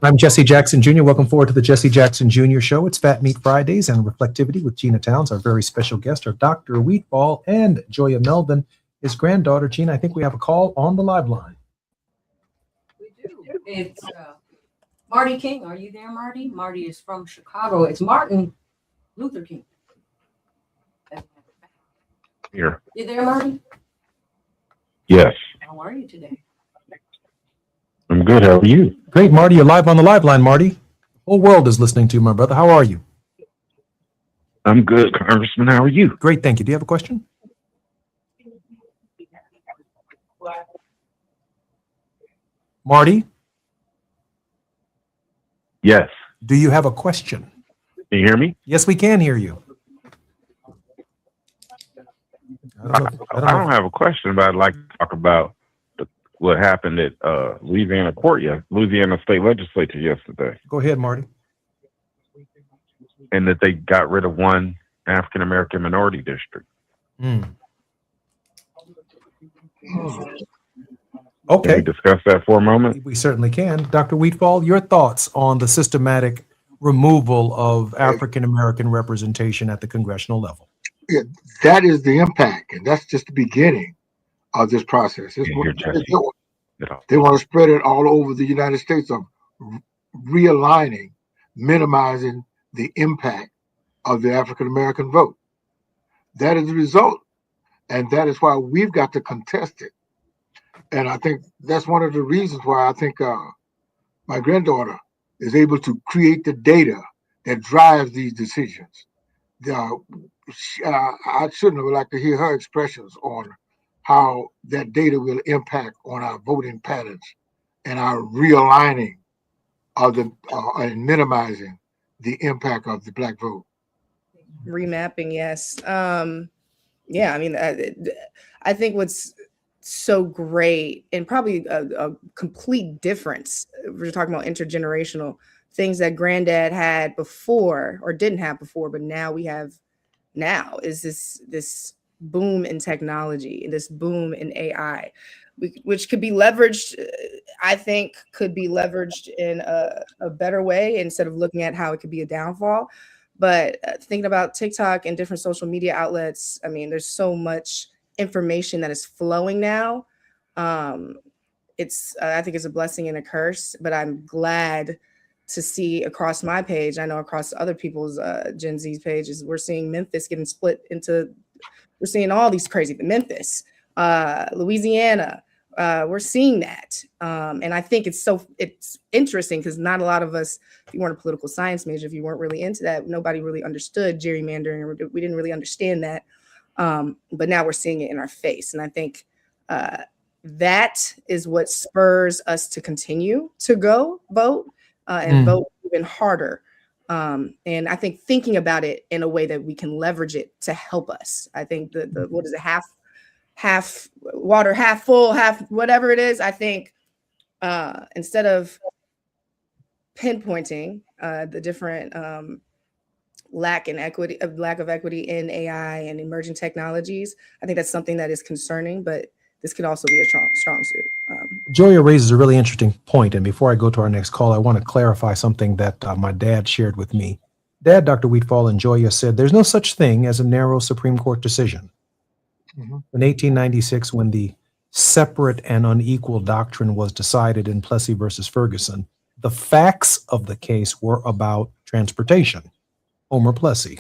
I'm Jesse Jackson Jr. Welcome forward to the Jesse Jackson Jr. Show. It's Fat Meat Fridays and Reflectivity with Gina Towns. Our very special guest are Dr. Wheatball and Joya Melvin, his granddaughter. Gina, I think we have a call on the live line. It's Marty King. Are you there, Marty? Marty is from Chicago. It's Martin Luther King. Here. You there, Marty? Yes. How are you today? I'm good. How are you? Great, Marty. You're live on the live line, Marty. The whole world is listening to you, my brother. How are you? I'm good, Congressman. How are you? Great, thank you. Do you have a question? Marty? Yes. Do you have a question? Can you hear me? Yes, we can hear you. I don't have a question, but I'd like to talk about what happened at Louisiana State Legislature yesterday, Go ahead, Marty. and that they got rid of one African American minority district. Mm. Can Okay, we discuss that for a moment? we certainly can. Dr. Wheatfall, your thoughts on the systematic removal of African American representation at the congressional level? Yeah, that is the impact, and that's just the beginning of this process. It's what they want to spread it all over the United States of realigning, minimizing the impact of the African American vote. That is the result, and that is why we've got to contest it. And I think that's one of the reasons why I think my granddaughter is able to create the data that drives these decisions. I shouldn't have liked to hear her expressions on how that data will impact on our voting patterns and our realigning of the and minimizing the impact of the Black vote. Remapping, yes. Yeah, I mean, I think what's so great and probably a complete difference, we're talking about intergenerational things that granddad had before or didn't have before, but now we have now is this boom in technology and this boom in AI, which could be leveraged, I think could be leveraged in a better way instead of looking at how it could be a downfall. But thinking about TikTok and different social media outlets, I mean, there's so much information that is flowing now. I think it's a blessing and a curse, but I'm glad to see across my page, I know across other people's Gen Z's pages, we're seeing Memphis getting split into, we're seeing all these crazy, Memphis, Louisiana, we're seeing that. And I think it's interesting because not a lot of us, if you weren't a political science major, if you weren't really into that, nobody really understood gerrymandering. We didn't really understand that. But now we're seeing it in our face. And I think that is what spurs us to continue to go vote and vote even harder. And I think thinking about it in a way that we can leverage it to help us. I think the what is it, half water, half full, half whatever it is. I think instead of pinpointing the different lack of equity in AI and emerging technologies, I think that's something that is concerning, but this could also be a strong suit. Joya raises a really interesting point, and before I go to our next call, I want to clarify something that my dad shared with me. Dad, Dr. Wheatfall, and Joya said there's no such thing as a narrow Supreme Court decision. In 1896, when the separate and unequal doctrine was decided in Plessy versus Ferguson, the facts of the case were about transportation. Homer Plessy.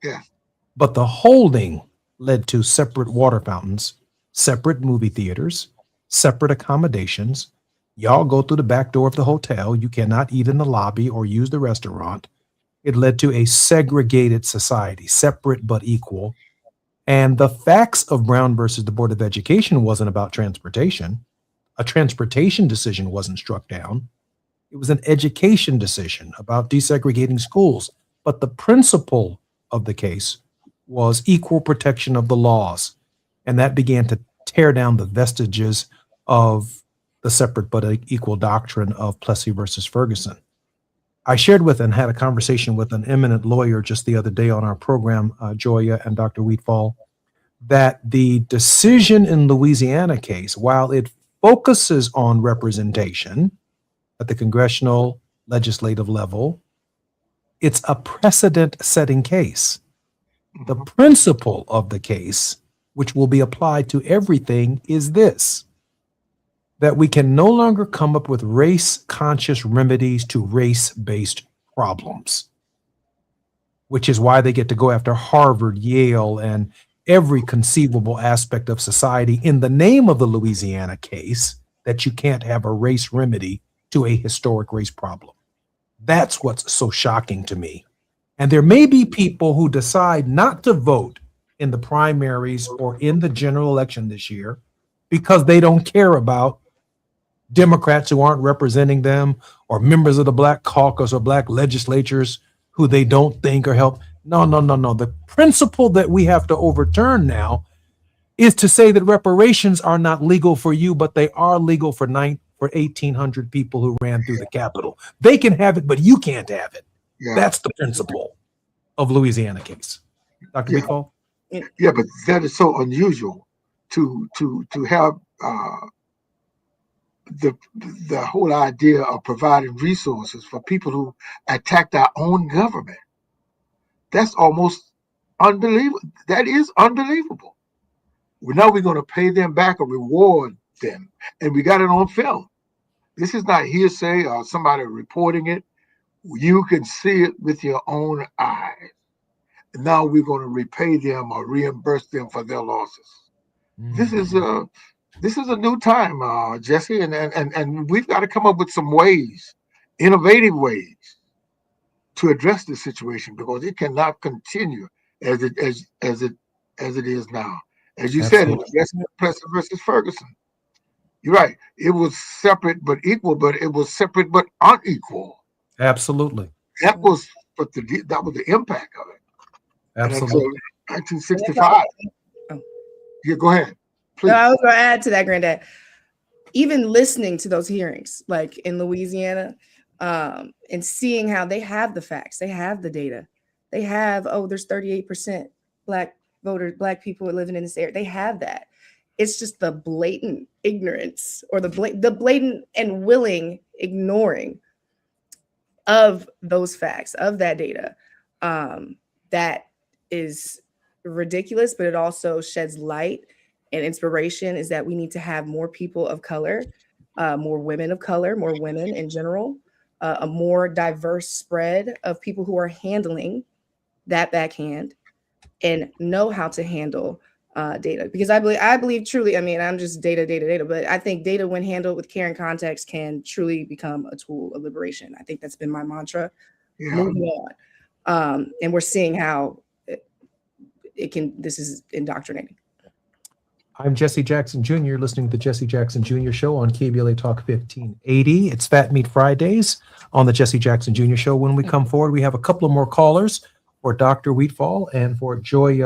Yeah. But the holding led to separate water fountains, separate movie theaters, separate accommodations. Y'all go through the back door of the hotel. You cannot eat in the lobby or use the restaurant. It led to a segregated society, separate but equal. And the facts of Brown versus the Board of Education wasn't about transportation. A transportation decision wasn't struck down. It was an education decision about desegregating schools. But the principle of the case was equal protection of the laws. And that began to tear down the vestiges of the separate but equal doctrine of Plessy versus Ferguson. I shared with and had a conversation with an eminent lawyer just the other day on our program, Joya and Dr. Wheatfall, that the decision in Louisiana case, while it focuses on representation at the congressional legislative level, it's a precedent-setting case. The principle of the case, which will be applied to everything, is this. that we can no longer come up with race-conscious remedies to race-based problems, which is why they get to go after Harvard, Yale, and every conceivable aspect of society in the name of the Louisiana case, that you can't have a race remedy to a historic race problem. That's what's so shocking to me. And there may be people who decide not to vote in the primaries or in the general election this year because they don't care about Democrats who aren't representing them, or members of the Black caucus or Black legislatures who they don't think are help. No. The principle that we have to overturn now is to say that reparations are not legal for you, but they are legal for 1,800 people who ran through the Capitol. They can have it, but you can't have it. Yeah. That's the principle of Louisiana case. Dr. Wheatfall? Yeah, but that is so unusual to have the whole idea of providing resources for people who attacked our own government. That's almost unbelievable. That is unbelievable. Now we're going to pay them back or reward them, and we got it on film. This is not hearsay or somebody reporting it. You can see it with your own eyes. And now we're going to repay them or reimburse them for their losses. This is a new time, Jesse, and we've got to come up with some ways, innovative ways, to address this situation, because it cannot continue as it is now. As you said, it's Plessy versus Ferguson. You're right. It was separate but equal, but it was separate but unequal. Absolutely. That was the impact of it. Absolutely. 1965. Yeah, go ahead. Please. No, I was going to add to that, Granddad. Even listening to those hearings, like in Louisiana, and seeing how they have the facts, they have the data, they have, there's 38% Black voters, Black people living in this area. They have that. It's just the blatant ignorance or the blatant and willing ignoring of those facts, of that data. That is ridiculous, but it also sheds light and inspiration, is that we need to have more people of color, more women of color, more women in general, a more diverse spread of people who are handling that backhand and know how to handle data. Because I believe truly, I mean, I'm just data, but I think data, when handled with care and context, can truly become a tool of liberation. I think that's been my mantra. Yeah. Moving on. And we're seeing how this is indoctrinating. I'm Jesse Jackson Jr., listening to the Jesse Jackson Jr. Show on KBLA Talk 1580. It's Fat Meat Fridays on the Jesse Jackson Jr. Show. When we come forward, we have a couple of more callers for Dr. Wheatfall and for Joy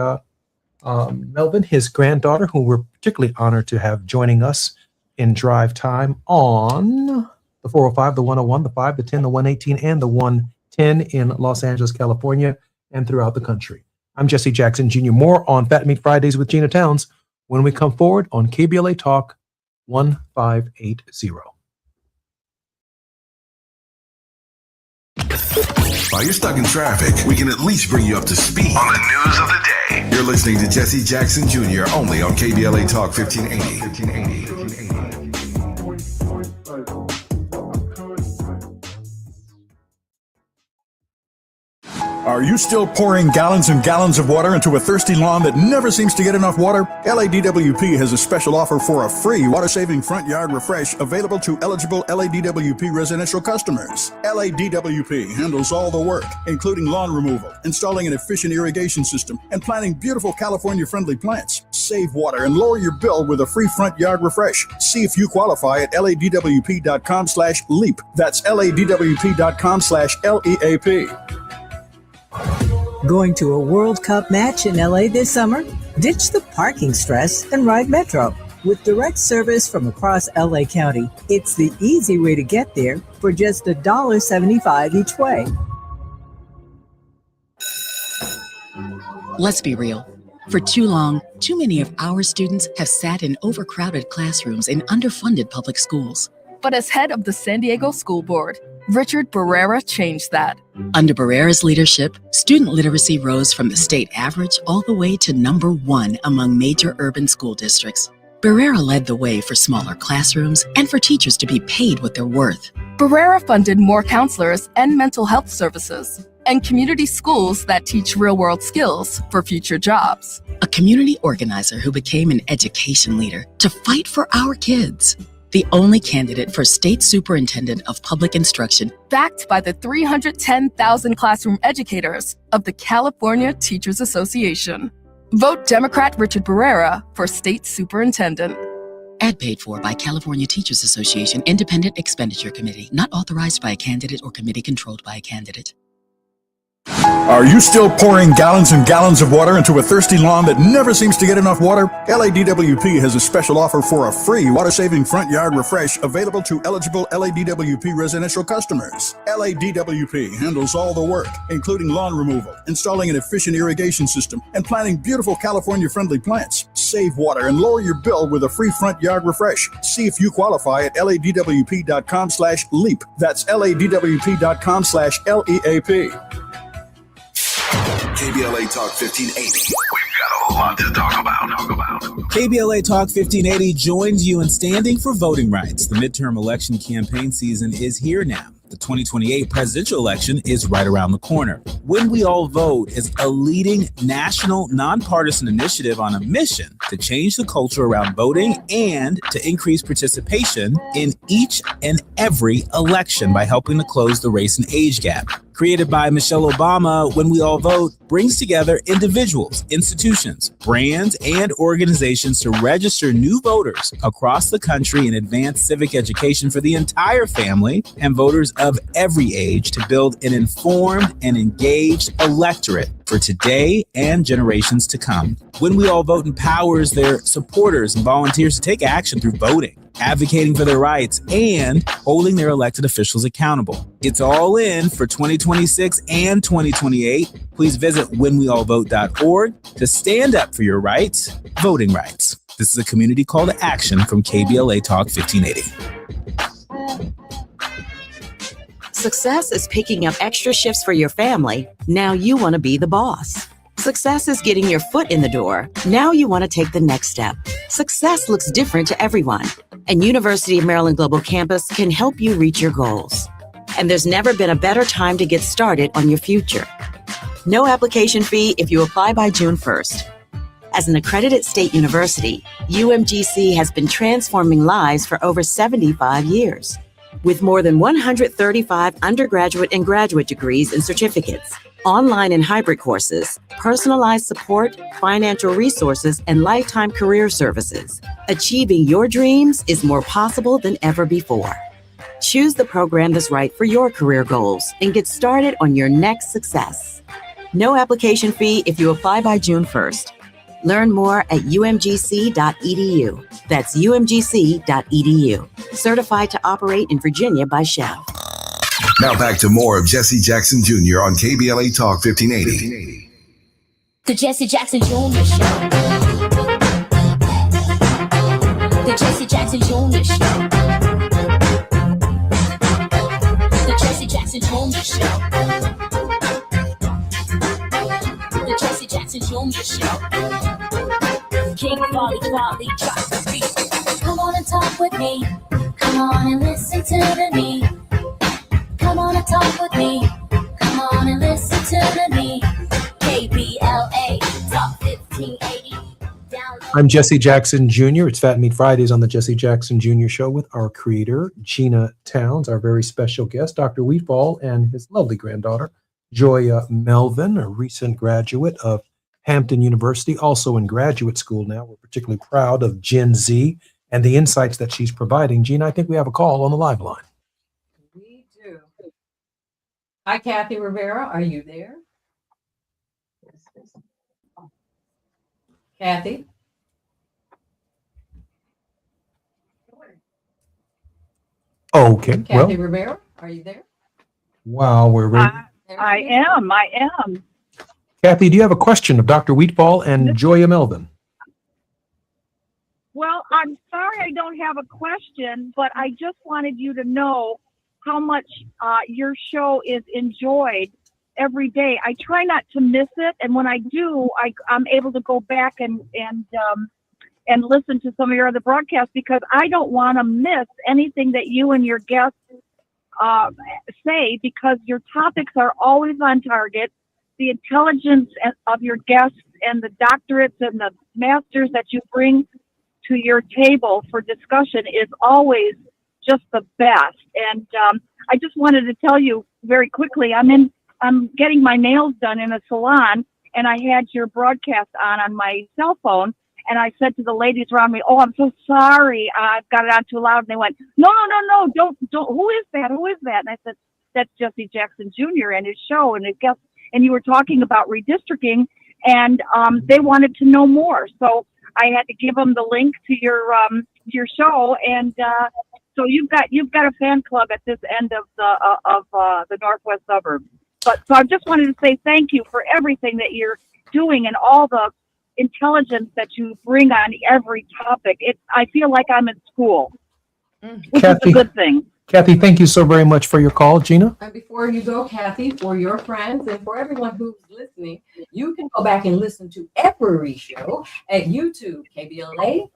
Melvin, his granddaughter, who we're particularly honored to have joining us in drive time on the 405, the 101, the 5, the 10, the 118, and the 110 in Los Angeles, California, and throughout the country. I'm Jesse Jackson Jr. More on Fat Meat Fridays with Gina Towns when we come forward on KBLA Talk 1580. While you're stuck in traffic, we can at least bring you up to speed on the news of the day. You're listening to Jesse Jackson Jr. only on KBLA Talk 1580. Are you still pouring gallons and gallons of water into a thirsty lawn that never seems to get enough water? LADWP has a special offer for a free water-saving front yard refresh available to eligible LADWP residential customers. LADWP handles all the work, including lawn removal, installing an efficient irrigation system, and planting beautiful California-friendly plants. Save water and lower your bill with a free front yard refresh. See if you qualify at LADWP.com/LEAP. That's LADWP.com/LEAP. Going to a World Cup match in LA this summer? Ditch the parking stress and ride Metro. With direct service from across LA County, it's the easy way to get there for just $1.75 each way. Let's be real. For too long, too many of our students have sat in overcrowded classrooms in underfunded public schools. But as head of the San Diego School Board, Richard Barrera changed that. Under Barrera's leadership, student literacy rose from the state average all the way to #1 among major urban school districts. Barrera led the way for smaller classrooms and for teachers to be paid what they're worth. Barrera funded more counselors and mental health services, and community schools that teach real-world skills for future jobs. A community organizer who became an education leader to fight for our kids. The only candidate for State Superintendent of Public Instruction, Backed by the 310,000 classroom educators of the California Teachers Association. Vote Democrat Richard Barrera for State Superintendent. Ad paid for by California Teachers Association Independent Expenditure Committee, not authorized by a candidate or committee controlled by a candidate. Are you still pouring gallons and gallons of water into a thirsty lawn that never seems to get enough water? LADWP has a special offer for a free water-saving front yard refresh available to eligible LADWP residential customers. LADWP handles all the work, including lawn removal, installing an efficient irrigation system, and planting beautiful California-friendly plants. Save water and lower your bill with a free front yard refresh. See if you qualify at ladwp.com/LEAP. That's ladwp.com/LEAP. KBLA Talk 1580. We've got a lot to talk about. KBLA Talk 1580 joins you in standing for voting rights. The midterm election campaign season is here now. The 2028 presidential election is right around the corner. When We All Vote is a leading national nonpartisan initiative on a mission to change the culture around voting and to increase participation in each and every election by helping to close the race and age gap. Created by Michelle Obama, When We All Vote brings together individuals, institutions, brands, and organizations to register new voters across the country and advance civic education for the entire family and voters of every age to build an informed and engaged electorate for today and generations to come. When We All Vote empowers their supporters and volunteers to take action through voting, advocating for their rights, and holding their elected officials accountable. It's all in for 2026 and 2028. Please visit whenweallvote.org to stand up for your rights, voting rights. This is a community call to action from KBLA Talk 1580. Success is picking up extra shifts for your family. Now you want to be the boss. Success is getting your foot in the door. Now you want to take the next step. Success looks different to everyone, and University of Maryland Global Campus can help you reach your goals. And there's never been a better time to get started on your future. No application fee if you apply by June 1st. As an accredited state university, UMGC has been transforming lives for over 75 years. With more than 135 undergraduate and graduate degrees and certificates, online and hybrid courses, personalized support, financial resources, and lifetime career services, achieving your dreams is more possible than ever before. Choose the program that's right for your career goals and get started on your next success. No application fee if you apply by June 1st. Learn more at umgc.edu. That's umgc.edu. Certified to operate in Virginia by Shell. Now back to more of Jesse Jackson Jr. on KBLA Talk 1580. The Jesse Jackson Jr. Show. The Jesse Jackson Jr. Show. The Jesse Jackson Jr. Show. The Jesse Jackson Jr. Show. King Quality drop the beat. Come on and talk with me. Come on and listen to the me. Come on and talk with me. Come on and listen to the me. KBLA Talk 1580. I'm Jesse Jackson Jr. It's Fat Meat Fridays on the Jesse Jackson Jr. Show with our creator, Gina Towns, our very special guest, Dr. Wheatball, and his lovely granddaughter, Joya Melvin, a recent graduate of Hampton University, also in graduate school now. We're particularly proud of Gen Z and the insights that she's providing. Gina, I think we have a call on the live line. We do. Hi, Kathy Rivera. Are you there? Kathy? Okay. Kathy Rivera, are you there? Wow, we're ready. I am. Kathy, do you have a question of Dr. Wheatball and Joya Melvin? Well, I'm sorry I don't have a question, but I just wanted you to know how much your show is enjoyed every day. I try not to miss it, and when I do, I'm able to go back and and listen to some of your other broadcasts because I don't want to miss anything that you and your guests say because your topics are always on target. The intelligence of your guests and the doctorates and the masters that you bring to your table for discussion is always just the best. And I just wanted to tell you very quickly, I'm getting my nails done in a salon, and I had your broadcast on my cell phone, and I said to the ladies around me, "Oh, I'm so sorry, I've got it on too loud." And they went, "No, don't. Who is that? Who is that?" And I said, "That's Jesse Jackson Jr. and his show and his guest." And you were talking about redistricting, and they wanted to know more. So I had to give them the link to your show, and so you've got a fan club at this end of the northwest suburbs. But so I just wanted to say thank you for everything that you're doing and all the intelligence that you bring on every topic. I feel like I'm in school, which is a good thing. Kathy, thank you so very much for your call. Gina? And before you go, Kathy, for your friends and for everyone who's listening, you can go back and listen to every show at YouTube, KBLA,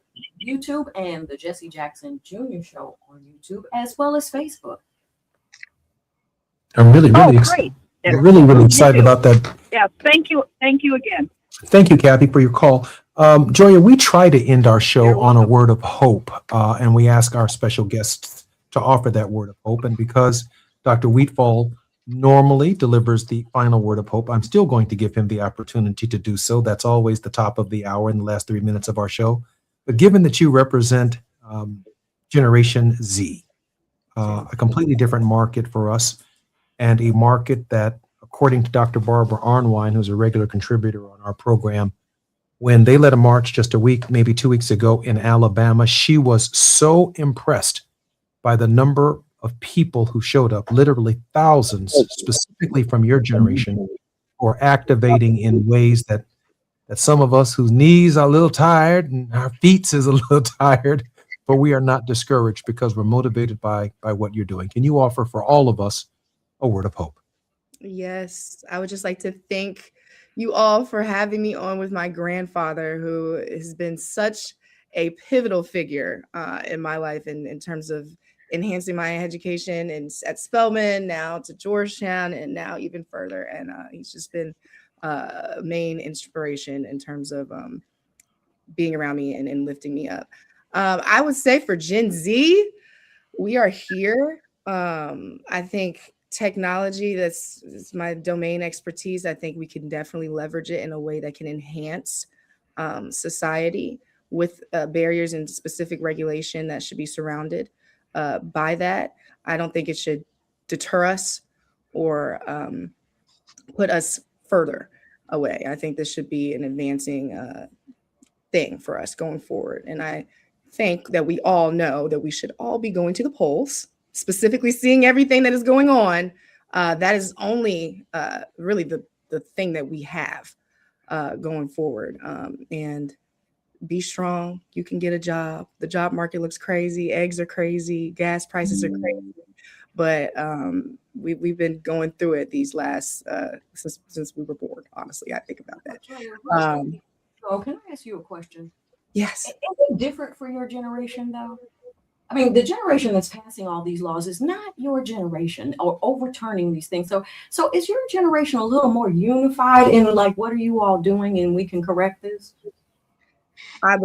YouTube, and the Jesse Jackson Jr. Show on YouTube, as well as Facebook. I'm really great. really excited about that. Yeah, thank you again. Thank you, Kathy, for your call. Joya, we try to end our show on a word of hope, and we ask our special guests to offer that word of hope. And because Dr. Wheatfall normally delivers the final word of hope, I'm still going to give him the opportunity to do so. That's always the top of the hour in the last 3 minutes of our show. But given that you represent Generation Z, a completely different market for us, and a market that, according to Dr. Barbara Arnwine, who's a regular contributor on our program, when they led a march just a week, maybe 2 weeks ago in Alabama, she was so impressed by the number of people who showed up, literally thousands, specifically from your generation, who are activating in ways that some of us whose knees are a little tired and our feet is a little tired, but we are not discouraged because we're motivated by what you're doing. Can you offer for all of us a word of hope? Yes, I would just like to thank you all for having me on with my grandfather, who has been such a pivotal figure in my life in terms of enhancing my education and at Spelman, now to Georgetown, and now even further. And he's just been a main inspiration in terms of being around me and lifting me up. I would say for Gen Z, we are here. I think technology, that's my domain expertise. I think we can definitely leverage it in a way that can enhance society with barriers and specific regulation that should be surrounded by that. I don't think it should deter us or put us further away. I think this should be an advancing thing for us going forward. And I think that we all know that we should all be going to the polls, specifically seeing everything that is going on. That is only really the thing that we have going forward. And be strong. You can get a job. The job market looks crazy. Eggs are crazy. Gas prices are crazy. But we've been going through it these last since we were born. Honestly, I think about that. Can I ask you a question? Yes. Is it different for your generation, though? I mean, the generation that's passing all these laws is not your generation or overturning these things. So is your generation a little more unified in like, what are you all doing and we can correct this? I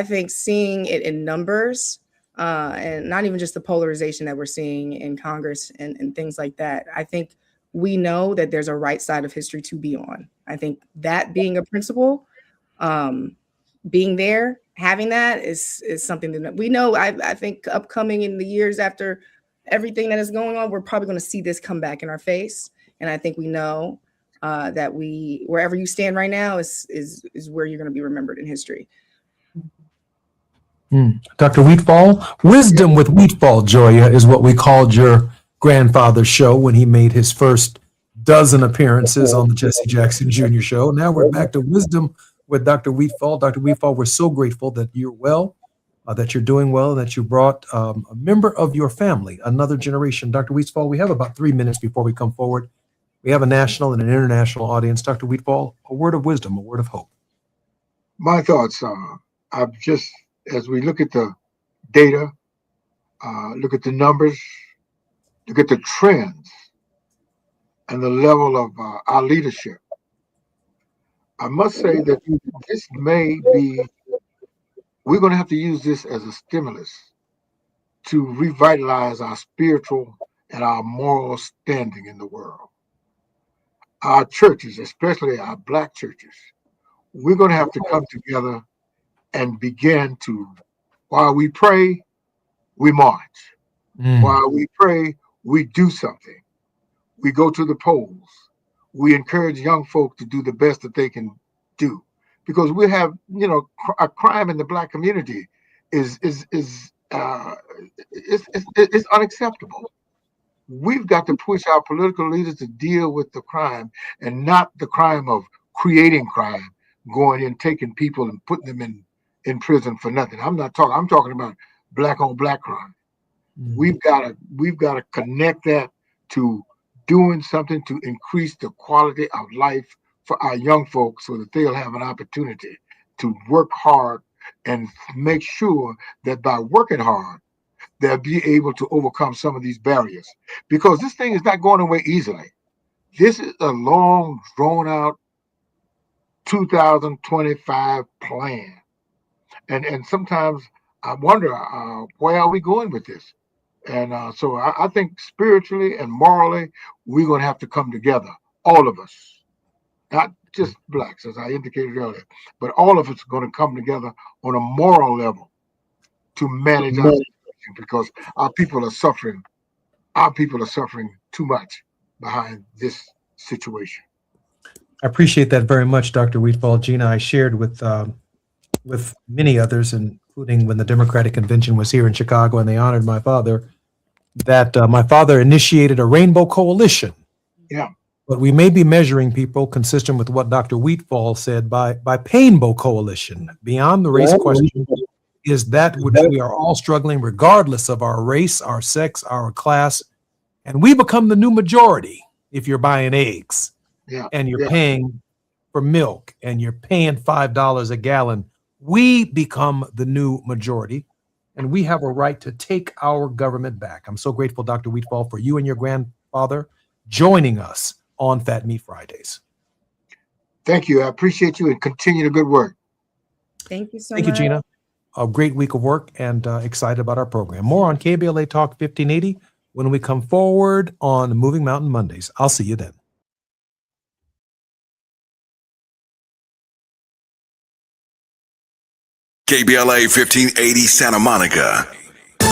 think seeing it in numbers and not even just the polarization that we're seeing in Congress and things like that. I think we know that there's a right side of history to be on. I think that being a principle, being there, having that is something that we know. I think upcoming in the years after everything that is going on, we're probably going to see this come back in our face. And I think we know that wherever you stand right now is where you're going to be remembered in history. Dr. Wheatfall, Wisdom with Wheatfall, Joya, is what we called your grandfather's show when he made his first dozen appearances on the Jesse Jackson Jr. Show. Now we're back to Wisdom with Dr. Wheatfall. Dr. Wheatfall, we're so grateful that you're well, that you're doing well, that you brought a member of your family, another generation. Dr. Wheatfall, we have about 3 minutes before we come forward. We have a national and an international audience. Dr. Wheatfall, a word of wisdom, a word of hope. My thoughts are I've just, as we look at the data, look at the numbers, look at the trends, and the level of our leadership, I must say that this may be, we're going to have to use this as a stimulus to revitalize our spiritual and our moral standing in the world. Our churches, especially our Black churches, we're going to have to come together and begin to, while we pray, we march. While we pray, we do something. We go to the polls. We encourage young folk to do the best that they can do, because we have, a crime in the Black community is unacceptable. We've got to push our political leaders to deal with the crime, and not the crime of creating crime, going in, taking people and putting them in prison for nothing. I'm talking about Black on Black crime. We've got to connect that to doing something to increase the quality of life for our young folks, so that they'll have an opportunity to work hard and make sure that by working hard, they'll be able to overcome some of these barriers, because this thing is not going away easily. This is a long, drawn out 2025 plan. And sometimes I wonder, where are we going with this? And so I think spiritually and morally, we're going to have to come together, all of us, not just Blacks, as I indicated earlier, but all of us are going to come together on a moral level to manage our situation, because our people are suffering. Our people are suffering too much behind this situation. I appreciate that very much, Dr. Wheatfall. Gina, I shared with many others, including when the Democratic Convention was here in Chicago and they honored my father, that my father initiated a Rainbow Coalition. Yeah. But we may be measuring people, consistent with what Dr. Wheatfall said, by Painbow Coalition. Beyond the race question is that which we are all struggling, regardless of our race, our sex, our class, and we become the new majority. If you're buying eggs and you're paying for milk and you're paying $5 a gallon, we become the new majority, and we have a right to take our government back. I'm so grateful, Dr. Wheatfall, for you and your grandfather joining us on Fat Meat Fridays. Thank you. I appreciate you, and continue the good work. Thank you so much. Thank you, Gina. A great week of work, and excited about our program. More on KBLA Talk 1580 when we come forward on Moving Mountain Mondays. I'll see you then. KBLA 1580 Santa Monica.